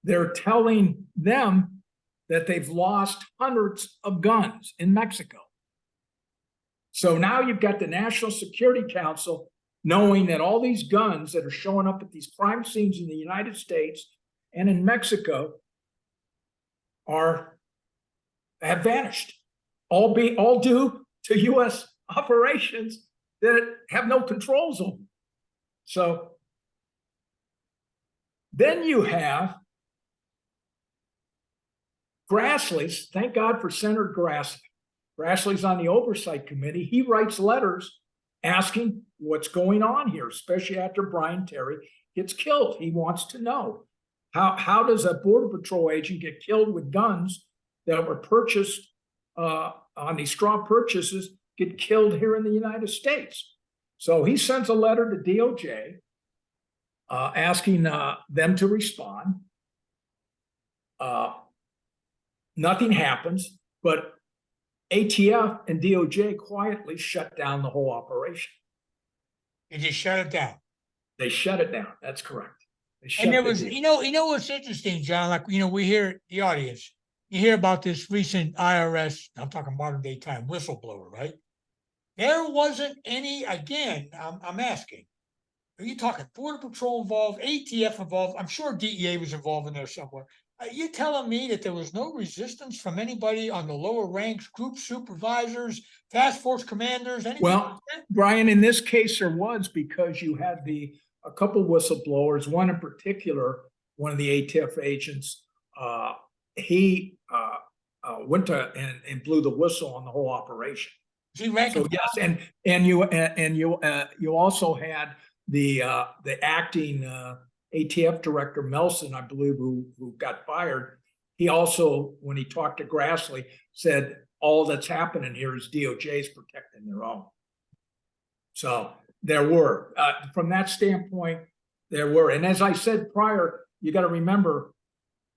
they're telling them that they've lost hundreds of guns in Mexico. So now you've got the National Security Council knowing that all these guns that are showing up at these crime scenes in the United States and in Mexico have vanished, all due to U.S. operations that have no controls over. So then you have Grassley. Thank God for Senator Grassley. Grassley's on the oversight committee. He writes letters asking what's going on here, especially after Brian Terry gets killed. He wants to know how does a Border Patrol agent get killed with guns that were purchased on these straw purchases, get killed here in the United States. So he sends a letter to DOJ asking them to respond. Nothing happens, but ATF and DOJ quietly shut down the whole operation. You just shut it down. They shut it down. That's correct. And there was, you know what's interesting, John, like, we hear the audience, you hear about this recent IRS, I'm talking modern day time, whistleblower, right? There wasn't any, again, I'm asking, are you talking Border Patrol involved, ATF involved? I'm sure DEA was involved in there somewhere. Are you telling me that there was no resistance from anybody on the lower ranks, group supervisors, task force commanders, anything? Well, Brian, in this case, there was, because you had a couple whistleblowers, one in particular, one of the ATF agents, he went to and blew the whistle on the whole operation. So yes, and you also had the acting ATF director Melson, I believe, who got fired. He also, when he talked to Grassley, said all that's happening here is DOJ's protecting their own. So there were, from that standpoint, there were. And as I said prior, you got to remember,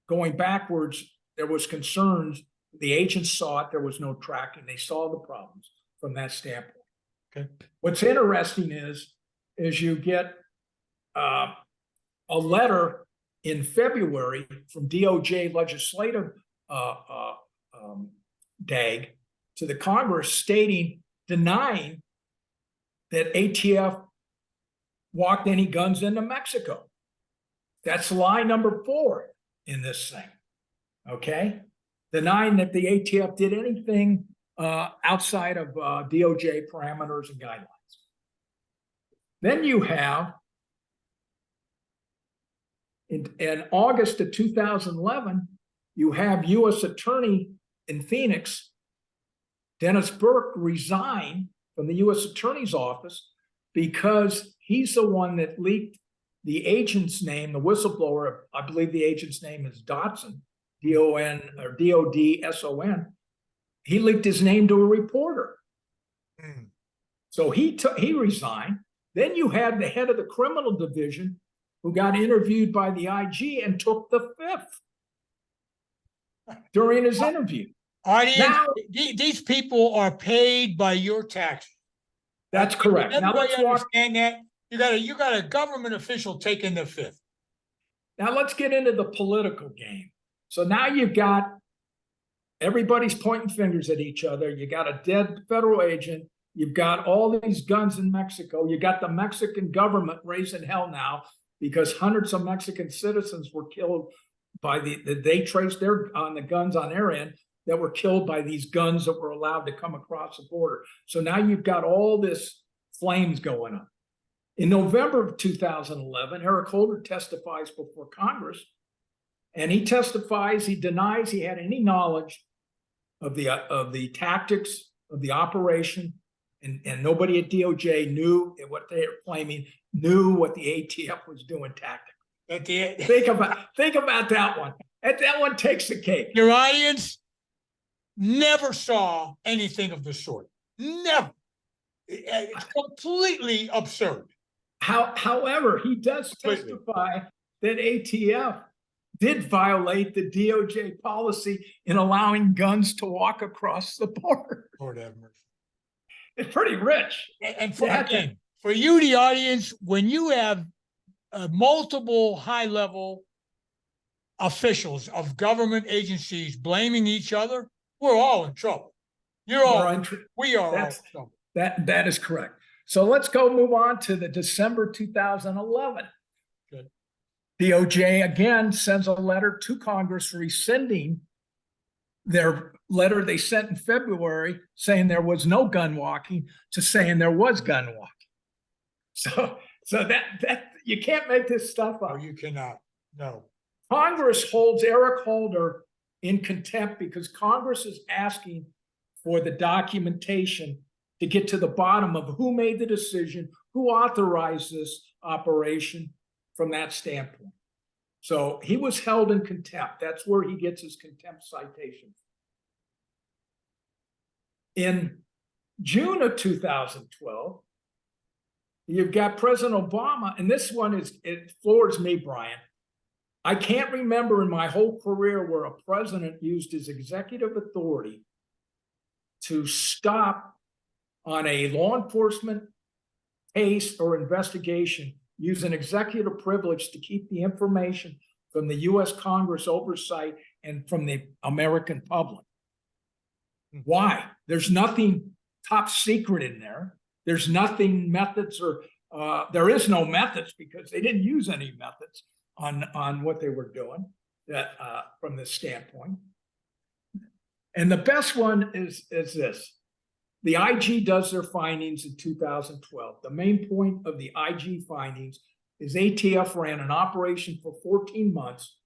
going backwards, there was concerns. The agents saw it. There was no tracking. They saw the problems from that standpoint. Okay. What's interesting is you get a letter in February from DOJ legislative DAG to the Congress denying that ATF walked any guns into Mexico. That's lie number 4 in this thing, okay? Denying that the ATF did anything outside of DOJ parameters and guidelines. Then you have, in August of 2011, you have U.S. Attorney in Phoenix, Dennis Burke, resign from the U.S. Attorney's office because he's the one that leaked the agent's name, the whistleblower. I believe the agent's name is Dodson, D-O-N or D-O-D-S-O-N. He leaked his name to a reporter. So he resigned. Then you had the head of the criminal division who got interviewed by the IG and took the 5th during his interview. Audience, now, these people are paid by your taxes. That's correct. Now let's understand that. You got a government official taking the 5th. Now let's get into the political game. So now you've got everybody's pointing fingers at each other. You got a dead federal agent. You've got all these guns in Mexico. You got the Mexican government raising hell now because hundreds of Mexican citizens were killed by they traced on the guns on their end that were killed by these guns that were allowed to come across the border. So now you've got all this flames going on. In November of 2011, Eric Holder testifies before Congress, and he testifies, he denies he had any knowledge of the tactics of the operation, and nobody at DOJ knew what they were claiming, knew what the ATF was doing tactically. Think about that one. That one takes the cake. Your audience never saw anything of the sort. Never. It's completely absurd. However, he does testify that ATF did violate the DOJ policy in allowing guns to walk across the border. Lord have mercy. It's pretty rich. And for you, the audience, when you have multiple high-level officials of government agencies blaming each other, we're all in trouble. We are all in trouble. That is correct. So let's move on to the December 2011. Good. DOJ again sends a letter to Congress rescinding their letter they sent in February saying there was no gun walking to saying there was gun walking. So that you can't make this stuff up. No, you cannot. No. Congress holds Eric Holder in contempt because Congress is asking for the documentation to get to the bottom of who made the decision, who authorized this operation from that standpoint. So he was held in contempt. That's where he gets his contempt citation. In June of 2012, you've got President Obama, and this one it floors me, Brian. I can't remember in my whole career where a president used his executive authority to stop on a law enforcement case or investigation, use an executive privilege to keep the information from the US Congress oversight and from the American public. Why? There's nothing top secret in there. There's nothing methods or there is no methods because they didn't use any methods on what they were doing from this standpoint. And the best one is this. The IG does their findings in 2012. The main point of the IG findings is ATF ran an operation for 14 months.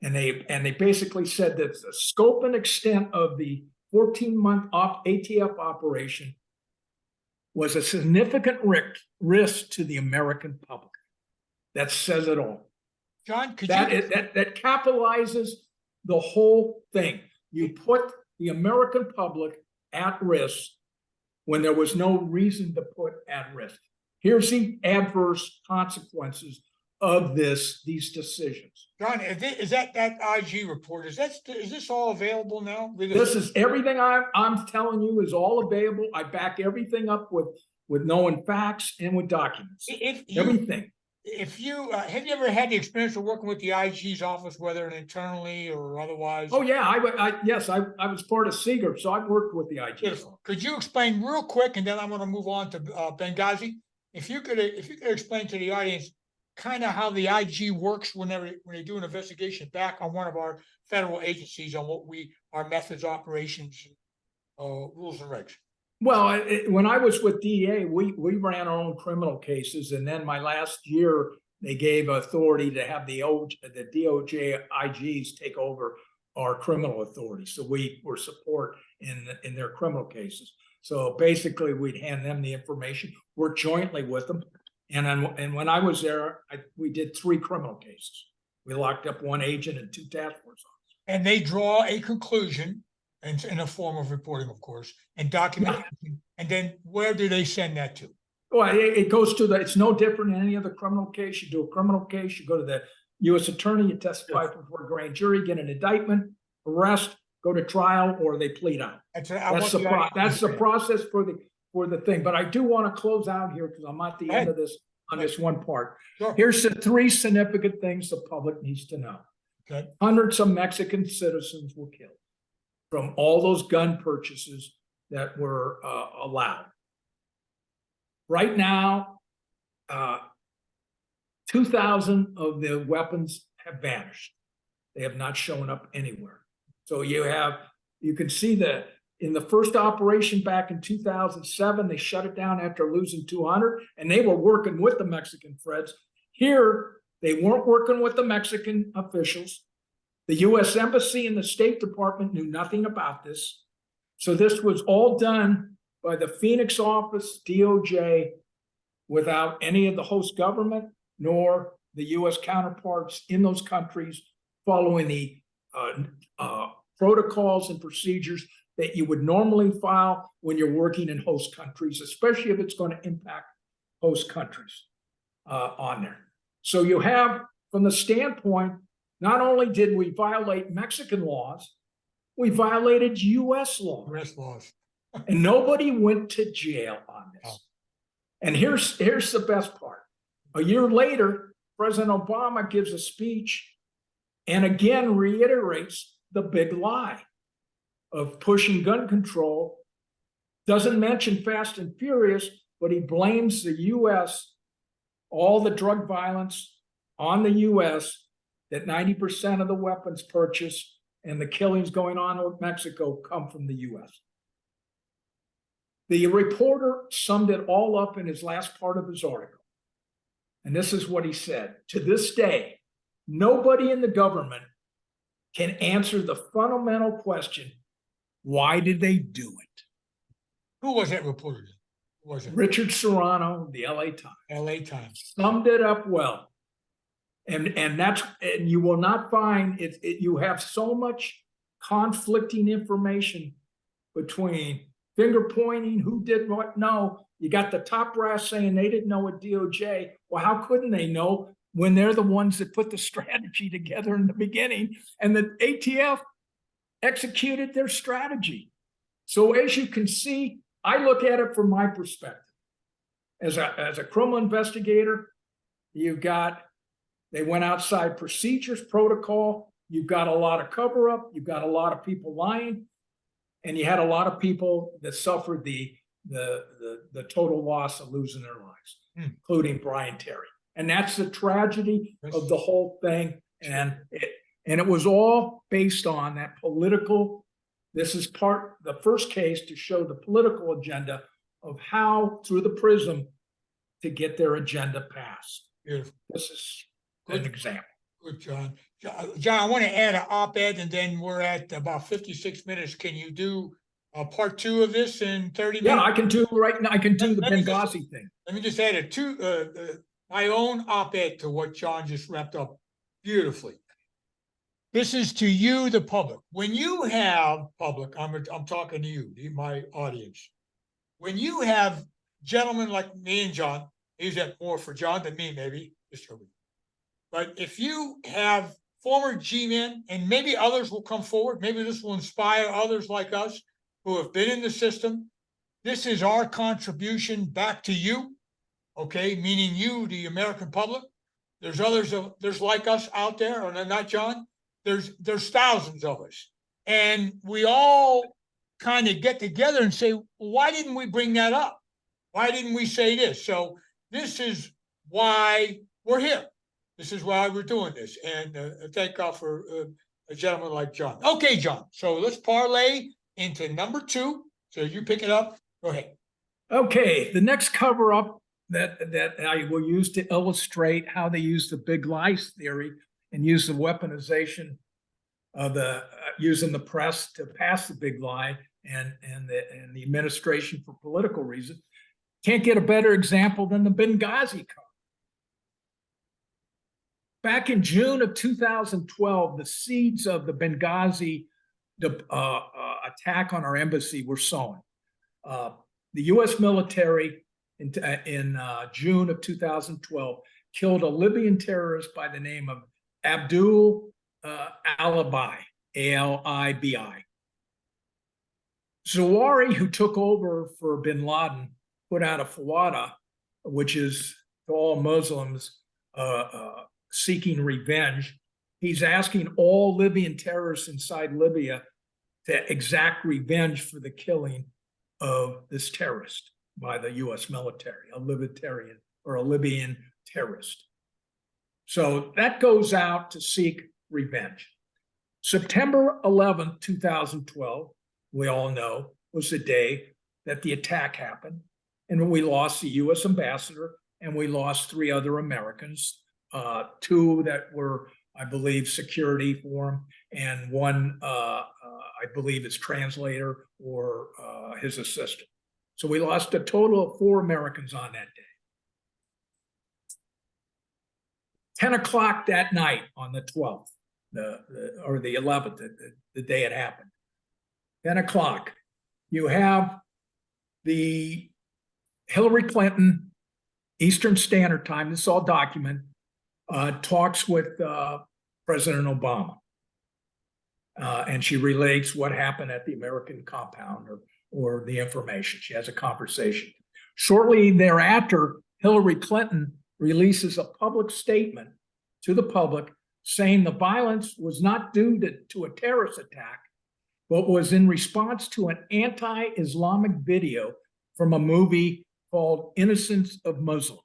And they basically said that the scope and extent of the 14-month ATF operation was a significant risk to the American public. That says it all. John, that capitalizes the whole thing. You put the American public at risk when there was no reason to put at risk. Here's the adverse consequences of these decisions. John, is that IG report? Is this all available now? This is everything I'm telling you is all available. I back everything up with knowing facts and with documents. Everything. If you have you ever had the experience of working with the IG's office, whether internally or otherwise? Oh yeah, yes, I was part of Seeger, so I've worked with the IG. Could you explain real quick, and then I'm going to move on to Benghazi. If you could explain to the audience kind of how the IG works when they do an investigation back on one of our federal agencies on what our methods, operations, rules and regs. Well, when I was with DEA, we ran our own criminal cases, and then my last year they gave authority to have the DOJ IGs take over our criminal authority. So we were support in their criminal cases. So basically, we'd hand them the information, work jointly with them, and when I was there, we did 3 criminal cases. We locked up 1 agent and 2 task force officers. And they draw a conclusion. In a form of reporting, of course, and documentation. Yeah. And then where do they send that to? Well, it goes to it's no different than any other criminal case. You do a criminal case, you go to the U.S. attorney, you testify before a grand jury, get an indictment, arrest, go to trial, or they plead out. That's the process for the thing. But I do want to close out here because I'm at the end of this on this one part. Sure. Here's the 3 significant things the public needs to know. Okay. Hundreds of Mexican citizens were killed from all those gun purchases that were allowed. Right now, 2,000 of the weapons have vanished. They have not shown up anywhere. So you can see that in the first operation back in 2007, they shut it down after losing 200, and they were working with the Mexican Freds. Here, they weren't working with the Mexican officials. The U.S. Embassy and the State Department knew nothing about this. So this was all done by the Phoenix office, DOJ, without any of the host government nor the U.S. counterparts in those countries following the protocols and procedures that you would normally file when you're working in host countries, especially if it's going to impact host countries on there. So you have, from the standpoint, not only did we violate Mexican laws, we violated U.S. laws. And nobody went to jail on this. Oh. And here's the best part. A year later, President Obama gives a speech and again reiterates the big lie of pushing gun control. Doesn't mention Fast and Furious, but he blames the U.S., all the drug violence on the U.S., that 90% of the weapons purchased and the killings going on with Mexico come from the U.S. The reporter summed it all up in his last part of his article. And this is what he said. To this day, nobody in the government can answer the fundamental question Why did they do it? Who was that reporter? Who was it? Richard Serrano, the LA Times, LA Times. summed it up well. And you will not find it. You have so much conflicting information between finger pointing, who did what. No, you got the top brass saying they didn't know at DOJ. Well, how couldn't they know when they're the ones that put the strategy together in the beginning, and the ATF executed their strategy? So as you can see, I look at it from my perspective. As a criminal investigator, they went outside procedures, protocol. You've got a lot of cover up. You've got a lot of people lying, and you had a lot of people that suffered the total loss of losing their lives, including Brian Terry. And that's the tragedy of the whole thing. And it was all based on that political. This is the first case to show the political agenda of how, through the prism, to get their agenda passed. Beautiful. This is an example. Good, John. John, I want to add an op-ed, and then we're at about 56 minutes. Can you do part 2 of this in 30 minutes? Yeah, I can do right now. I can do the Benghazi thing. Let me just add my own op-ed to what John just wrapped up beautifully. This is to you, the public. When you have public, I'm talking to you, my audience. When you have gentlemen like me and John, use that more for John than me, maybe. But if you have former G-men, and maybe others will come forward, maybe this will inspire others like us who have been in the system. This is our contribution back to you, okay? Meaning you, the American public. There's others, there's like us out there, or not John? There's thousands of us. And we all kind of get together and say, why didn't we bring that up? Why didn't we say this? So this is why we're here. This is why we're doing this. And thank God for a gentleman like John. Okay, John. So let's parlay into number 2. So you pick it up. Go ahead. Okay. The next cover up that I will use to illustrate how they use the big lies theory and use the weaponization of using the press to pass the big lie and the administration for political reasons. Can't get a better example than the Benghazi cover. Back in June of 2012, the seeds of the Benghazi attack on our embassy were sown. The U.S. military in June of 2012 killed a Libyan terrorist by the name of Abdul Alibi, A-L-I-B-I. Zawahiri, who took over for bin Laden, put out a fatwa, which is to all Muslims seeking revenge. He's asking all Libyan terrorists inside Libya to exact revenge for the killing of this terrorist by the U.S. military, a Libyan terrorist. So that goes out to seek revenge. September 11th, 2012, we all know, was the day that the attack happened. And we lost the U.S. ambassador, and we lost 3 other Americans, 2 that were, I believe, security for him, and 1, I believe, his translator or his assistant. So we lost a total of 4 Americans on that day. 10 o'clock that night on the 12th, or the 11th, the day it happened. 10 o'clock, you have the Hillary Clinton, Eastern Standard Time, this is all documented, talks with President Obama. And she relates what happened at the American compound or the information. She has a conversation. Shortly thereafter, Hillary Clinton releases a public statement to the public saying the violence was not due to a terrorist attack, but was in response to an anti-Islamic video from a movie called Innocence of Muslims.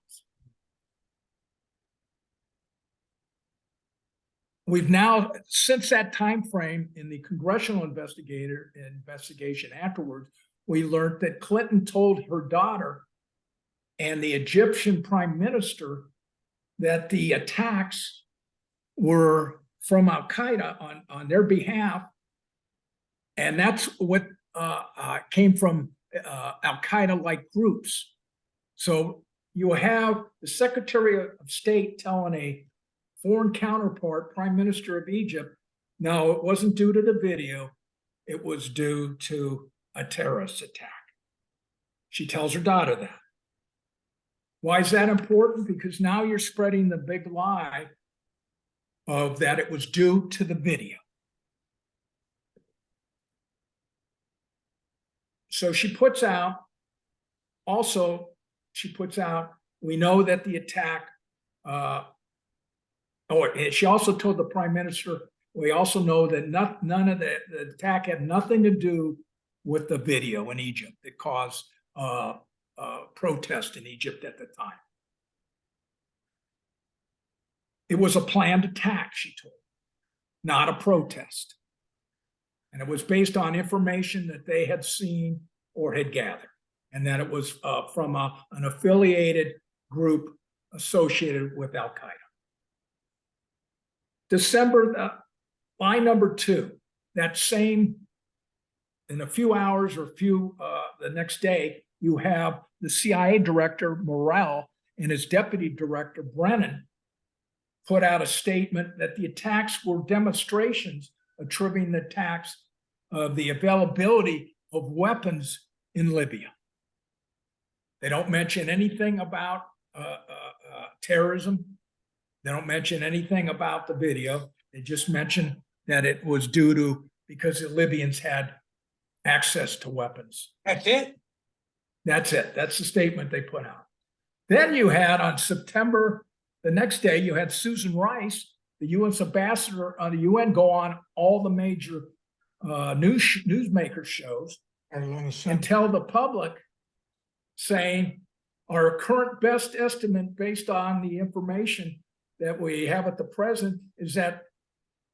We've now, since that time frame in the congressional investigation afterwards, we learned that Clinton told her daughter and the Egyptian prime minister that the attacks were from Al-Qaeda on their behalf, And that's what came from Al-Qaeda-like groups. So you have the Secretary of State telling a foreign counterpart, Prime Minister of Egypt, no, it wasn't due to the video, it was due to a terrorist attack. She tells her daughter that. Why is that important? Because now you're spreading the big lie of that it was due to the video. So she puts out, we know that the attack, she also told the prime minister, we also know that none of the attack had nothing to do with the video in Egypt that caused protest in Egypt at the time. It was a planned attack, she told, not a protest. And it was based on information that they had seen or had gathered, and that it was from an affiliated group associated with Al-Qaeda. Line number 2, that same, in a few hours or the next day, you have the CIA director, Morrell, and his deputy director, Brennan, put out a statement that the attacks were demonstrations attributing the attacks of the availability of weapons in Libya. They don't mention anything about terrorism. They don't mention anything about the video. They just mention that it was because the Libyans had access to weapons. That's it? That's it. That's the statement they put out. Then you had on September, the next day, you had Susan Rice, the U.S. ambassador on the UN, go on all the major newsmaker shows and tell the public, saying, our current best estimate based on the information that we have at the present is that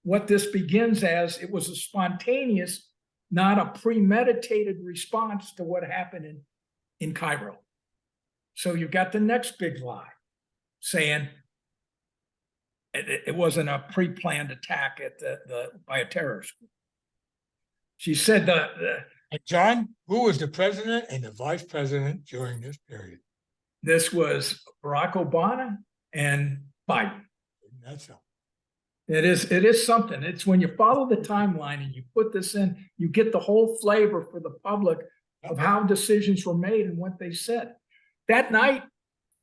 what this begins as, it was a spontaneous, not a premeditated response to what happened in Cairo. So you've got the next big lie saying it wasn't a pre-planned attack by a terrorist group. She said And John, who was the president and the vice president during this period? This was Barack Obama and Biden. That's all. It is something. It's when you follow the timeline and you put this in, you get the whole flavor for the public of how decisions were made and what they said. That night,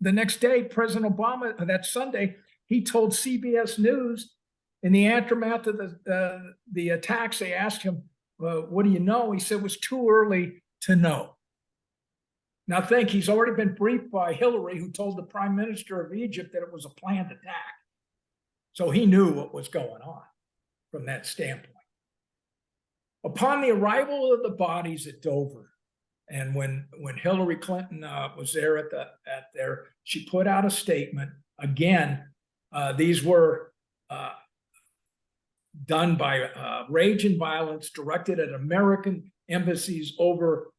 the next day, President Obama, that Sunday, he told CBS News in the aftermath of the attacks, they asked him, what do you know? He said it was too early to know. Now think, he's already been briefed by Hillary, who told the prime minister of Egypt that it was a planned attack. So he knew what was going on from that standpoint. Upon the arrival of the bodies at Dover, and when Hillary Clinton was there she put out a statement. Again, these were done by rage and violence directed at American embassies over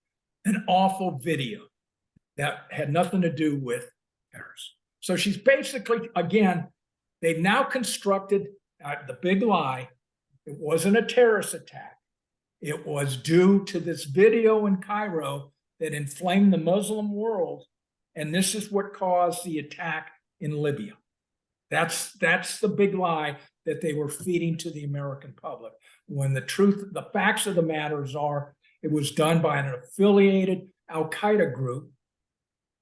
an awful video that had nothing to do with terrorists. So she's basically, again, they've now constructed the big lie. It wasn't a terrorist attack. It was due to this video in Cairo that inflamed the Muslim world, and this is what caused the attack in Libya. That's the big lie that they were feeding to the American public. When the facts of the matters are, it was done by an affiliated Al-Qaeda group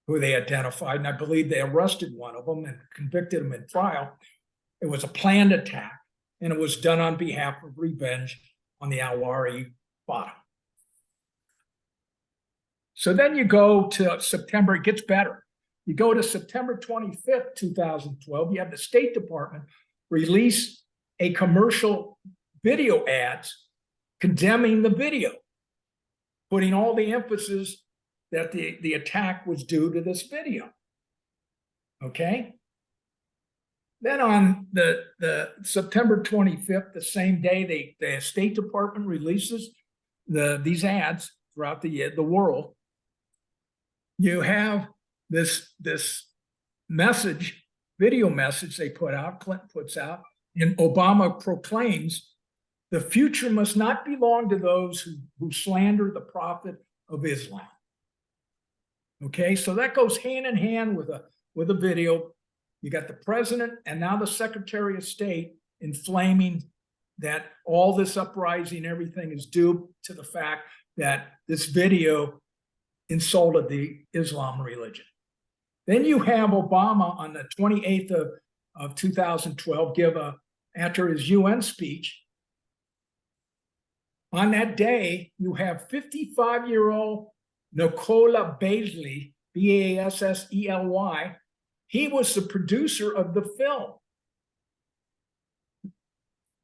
who they identified, and I believe they arrested one of them and convicted him in trial. It was a planned attack, and it was done on behalf of revenge on the Al-Wari bottom. So then you go to September, it gets better. You go to September 25th, 2012, you have the State Department release a commercial video ads condemning the video, putting all the emphasis that the attack was due to this video. Okay? Then on the September 25th, the same day, the State Department releases these ads throughout the world. You have this video message they put out, Clinton puts out, and Obama proclaims The future must not belong to those who slander the prophet of Islam. Okay, so that goes hand in hand with a video. You got the president and now the Secretary of State inflaming that all this uprising, everything is due to the fact that this video insulted the Islam religion. Then you have Obama on the 28th of 2012 after his UN speech. On that day, you have 55-year-old Nicola Basley, Bassely. He was the producer of the film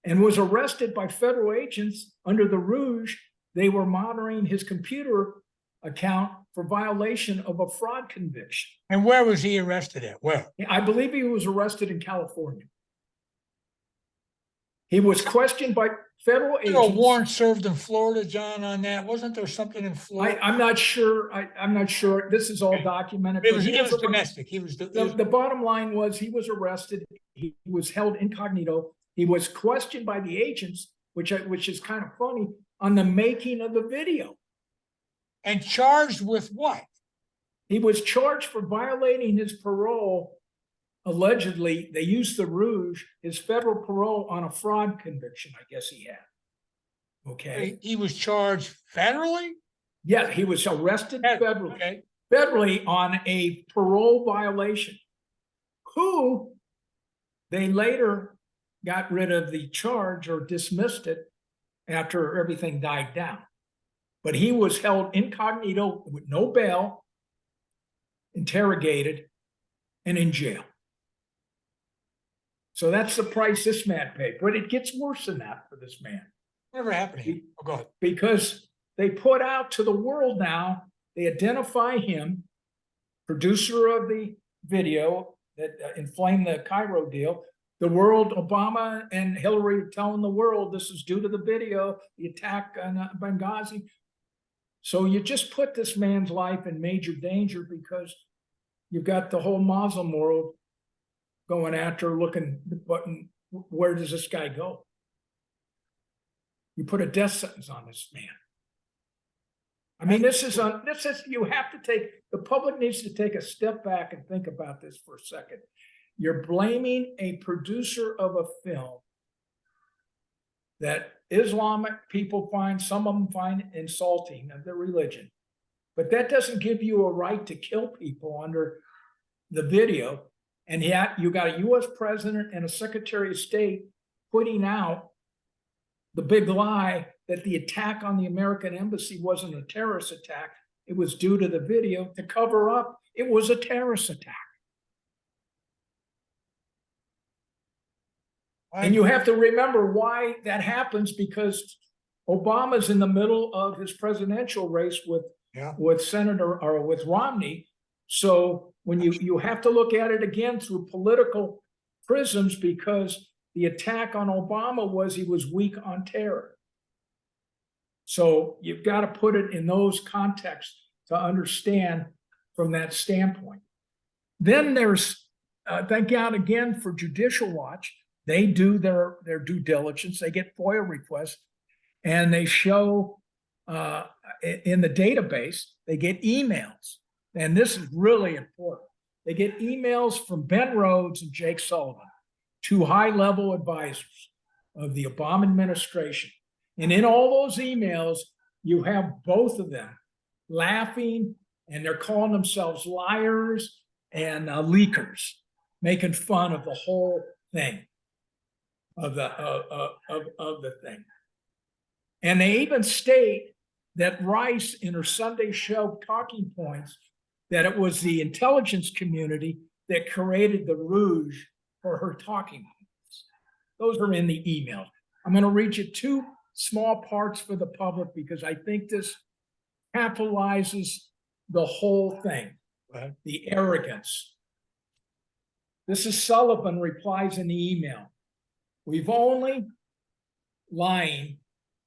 and was arrested by federal agents under the ruse. They were monitoring his computer account for violation of a fraud conviction. And where was he arrested at? Where? I believe he was arrested in California. He was questioned by federal agents. A warrant served in Florida, John, on that. Wasn't there something in Florida? I'm not sure. I'm not sure. This is all documented. It was domestic. The bottom line was he was arrested. He was held incognito. He was questioned by the agents, which is kind of funny, on the making of the video. And charged with what? He was charged for violating his parole. Allegedly, they used the ruse, his federal parole on a fraud conviction, I guess he had. Okay. He was charged federally? Yeah, he was arrested federally. Okay. Federally on a parole violation. Who they later got rid of the charge or dismissed it after everything died down. But he was held incognito with no bail, interrogated, and in jail. So that's the price this man paid. But it gets worse than that for this man. Whatever happened to him? Oh, go ahead. Because they put out to the world now, they identify him, producer of the video that inflamed the Cairo deal. The world, Obama and Hillary telling the world this is due to the video, the attack on Benghazi. So you just put this man's life in major danger because you've got the whole Muslim world going after, looking, where does this guy go? You put a death sentence on this man. I mean, you have to take, the public needs to take a step back and think about this for a second. You're blaming a producer of a film that Islamic people find, some of them find insulting of their religion. But that doesn't give you a right to kill people under the video. And yet you got a US president and a Secretary of State putting out the big lie that the attack on the American embassy wasn't a terrorist attack. It was due to the video to cover up. It was a terrorist attack. And you have to remember why that happens, because Obama's in the middle of his presidential race with Senator or with Romney. So when you have to look at it again through political prisms, because the attack on Obama was he was weak on terror. So you've got to put it in those contexts to understand from that standpoint. Then there's, thank God again for Judicial Watch. They do their due diligence. They get FOIA requests, and they show in the database, they get emails. And this is really important. They get emails from Ben Rhodes and Jake Sullivan, two high-level advisors of the Obama administration. And in all those emails, you have both of them laughing, and they're calling themselves liars and leakers, making fun of the whole thing. Of the thing. And they even state that Rice, in her Sunday show Talking Points, that it was the intelligence community that created the ruse for her talking points. Those are in the email. I'm going to read you two small parts for the public because I think this capitalizes the whole thing, the arrogance. This is Sullivan replies in the email. We've only lying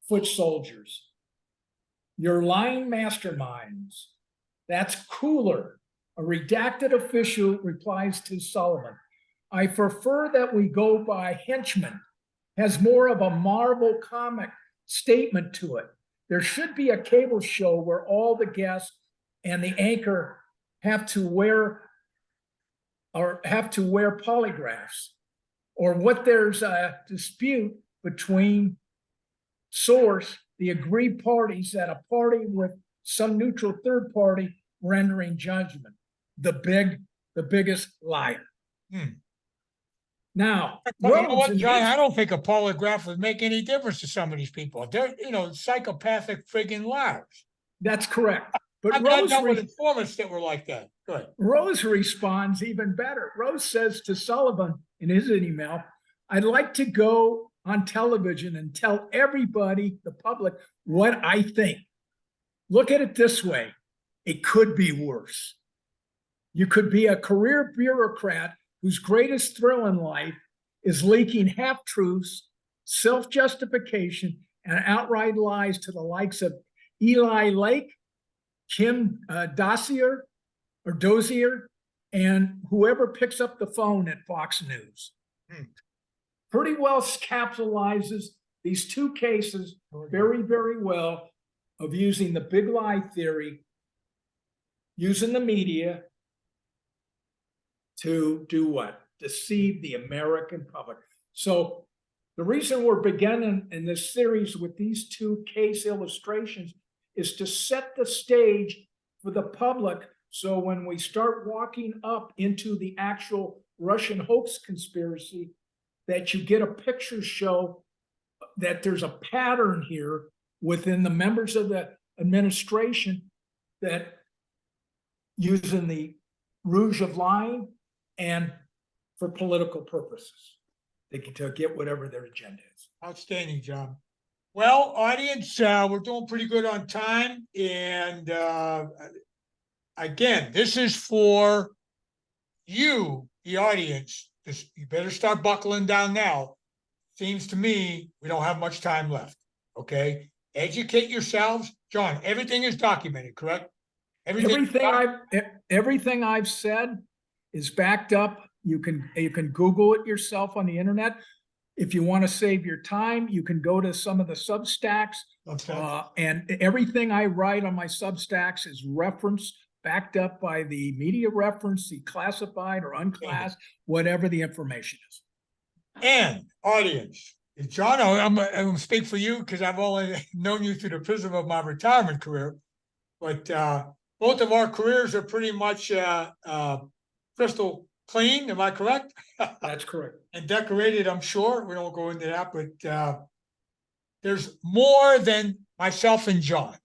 foot soldiers. You're lying masterminds. That's cooler. A redacted official replies to Sullivan. I prefer that we go by henchmen. has more of a Marvel comic statement to it. There should be a cable show where all the guests and the anchor have to wear polygraphs, or what there's a dispute between source, the agreed parties at a party with some neutral third party rendering judgment. The biggest liar. Now, you know what, John? I don't think a polygraph would make any difference to some of these people. They're, psychopathic friggin' liars. That's correct. But I've done with informants that were like that. Go ahead. Rose responds even better. Rose says to Sullivan in his email, "I'd like to go on television and tell everybody, the public, what I think. Look at it this way. It could be worse. You could be a career bureaucrat whose greatest thrill in life is leaking half-truths, self-justification, and outright lies to the likes of Eli Lake, Kim Dozier, and whoever picks up the phone at Fox News." Pretty well capsulizes these two cases very, very well of using the big lie theory, using the media to do what? Deceive the American public. So the reason we're beginning in this series with these two case illustrations is to set the stage for the public. So when we start walking up into the actual Russian hoax conspiracy, that you get a picture show that there's a pattern here within the members of the administration that using the rouge of lying and for political purposes. They get to get whatever their agenda is. Outstanding, John. Well, audience, we're doing pretty good on time. And again, this is for you, the audience. You better start buckling down now. Seems to me we don't have much time left. Okay. Educate yourselves. John, everything is documented, correct? Everything I've said is backed up. You can Google it yourself on the internet. If you want to save your time, you can go to some of the Substacks. Okay. And everything I write on my Substacks is referenced, backed up by the media reference, the classified or unclassed, whatever the information is. And audience, John, I'm going to speak for you because I've only known you through the prism of my retirement career. But both of our careers are pretty much crystal clean. Am I correct? That's correct. And decorated, I'm sure. We don't go into that, but there's more than myself and John.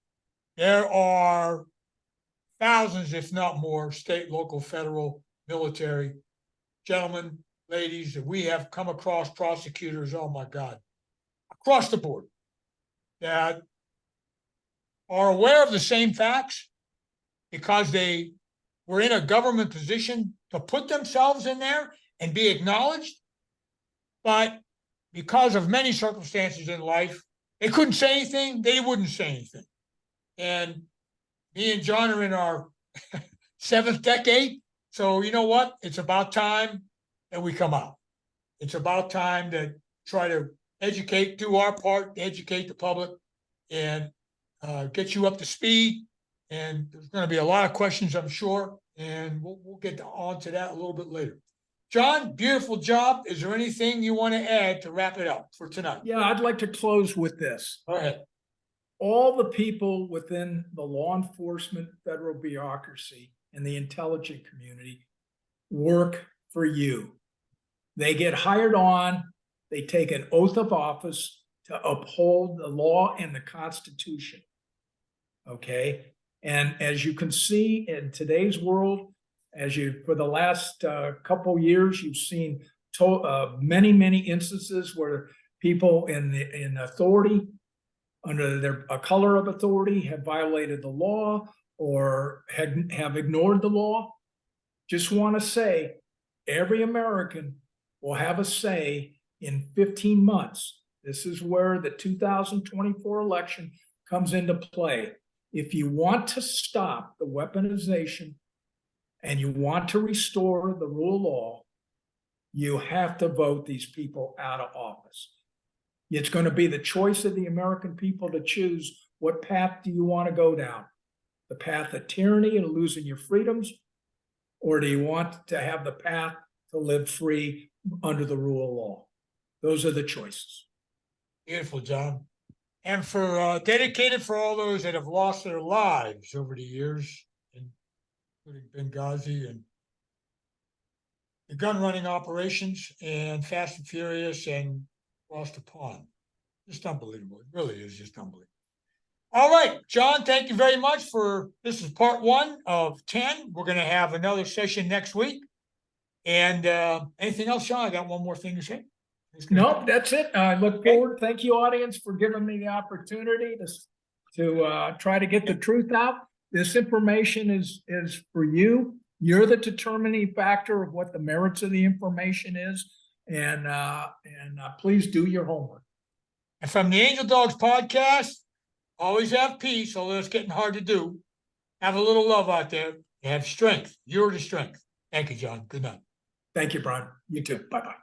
There are thousands, if not more, state, local, federal, military, gentlemen, ladies, that we have come across, prosecutors, oh my God, across the board, that are aware of the same facts because they were in a government position to put themselves in there and be acknowledged. But because of many circumstances in life, they couldn't say anything, they wouldn't say anything. And me and John are in our 7th decade. So you know what? It's about time that we come out. It's about time to try to educate, do our part, educate the public and get you up to speed. And there's going to be a lot of questions, I'm sure. And we'll get on to that a little bit later. John, beautiful job. Is there anything you want to add to wrap it up for tonight? Yeah, I'd like to close with this. Go ahead. All the people within the law enforcement, federal bureaucracy, and the intelligence community work for you. They get hired on, they take an oath of office to uphold the law and the Constitution. Okay? And as you can see in today's world, for the last couple years, you've seen many, many instances where people in authority, under a color of authority, have violated the law or have ignored the law. Just want to say, every American will have a say in 15 months. This is where the 2024 election comes into play. If you want to stop the weaponization and you want to restore the rule of law, you have to vote these people out of office. It's going to be the choice of the American people to choose what path do you want to go down? The path of tyranny and losing your freedoms, or do you want to have the path to live free under the rule of law? Those are the choices. Beautiful, John. And for dedicated for all those that have lost their lives over the years, including Benghazi and the gun running operations and Fast and Furious and Lost the Pond. Just unbelievable. It really is just unbelievable. All right, John, thank you very much this is part 1 of 10. We're going to have another session next week. And anything else, Sean? I got one more thing to say. Nope, that's it. I look forward. Thank you, audience, for giving me the opportunity to try to get the truth out. This information is for you. You're the determining factor of what the merits of the information is. And please do your homework. And from the Angel Dogs podcast, always have peace, although it's getting hard to do. Have a little love out there. Have strength. You're the strength. Thank you, John. Good night. Thank you, Brian. You too. Bye-bye.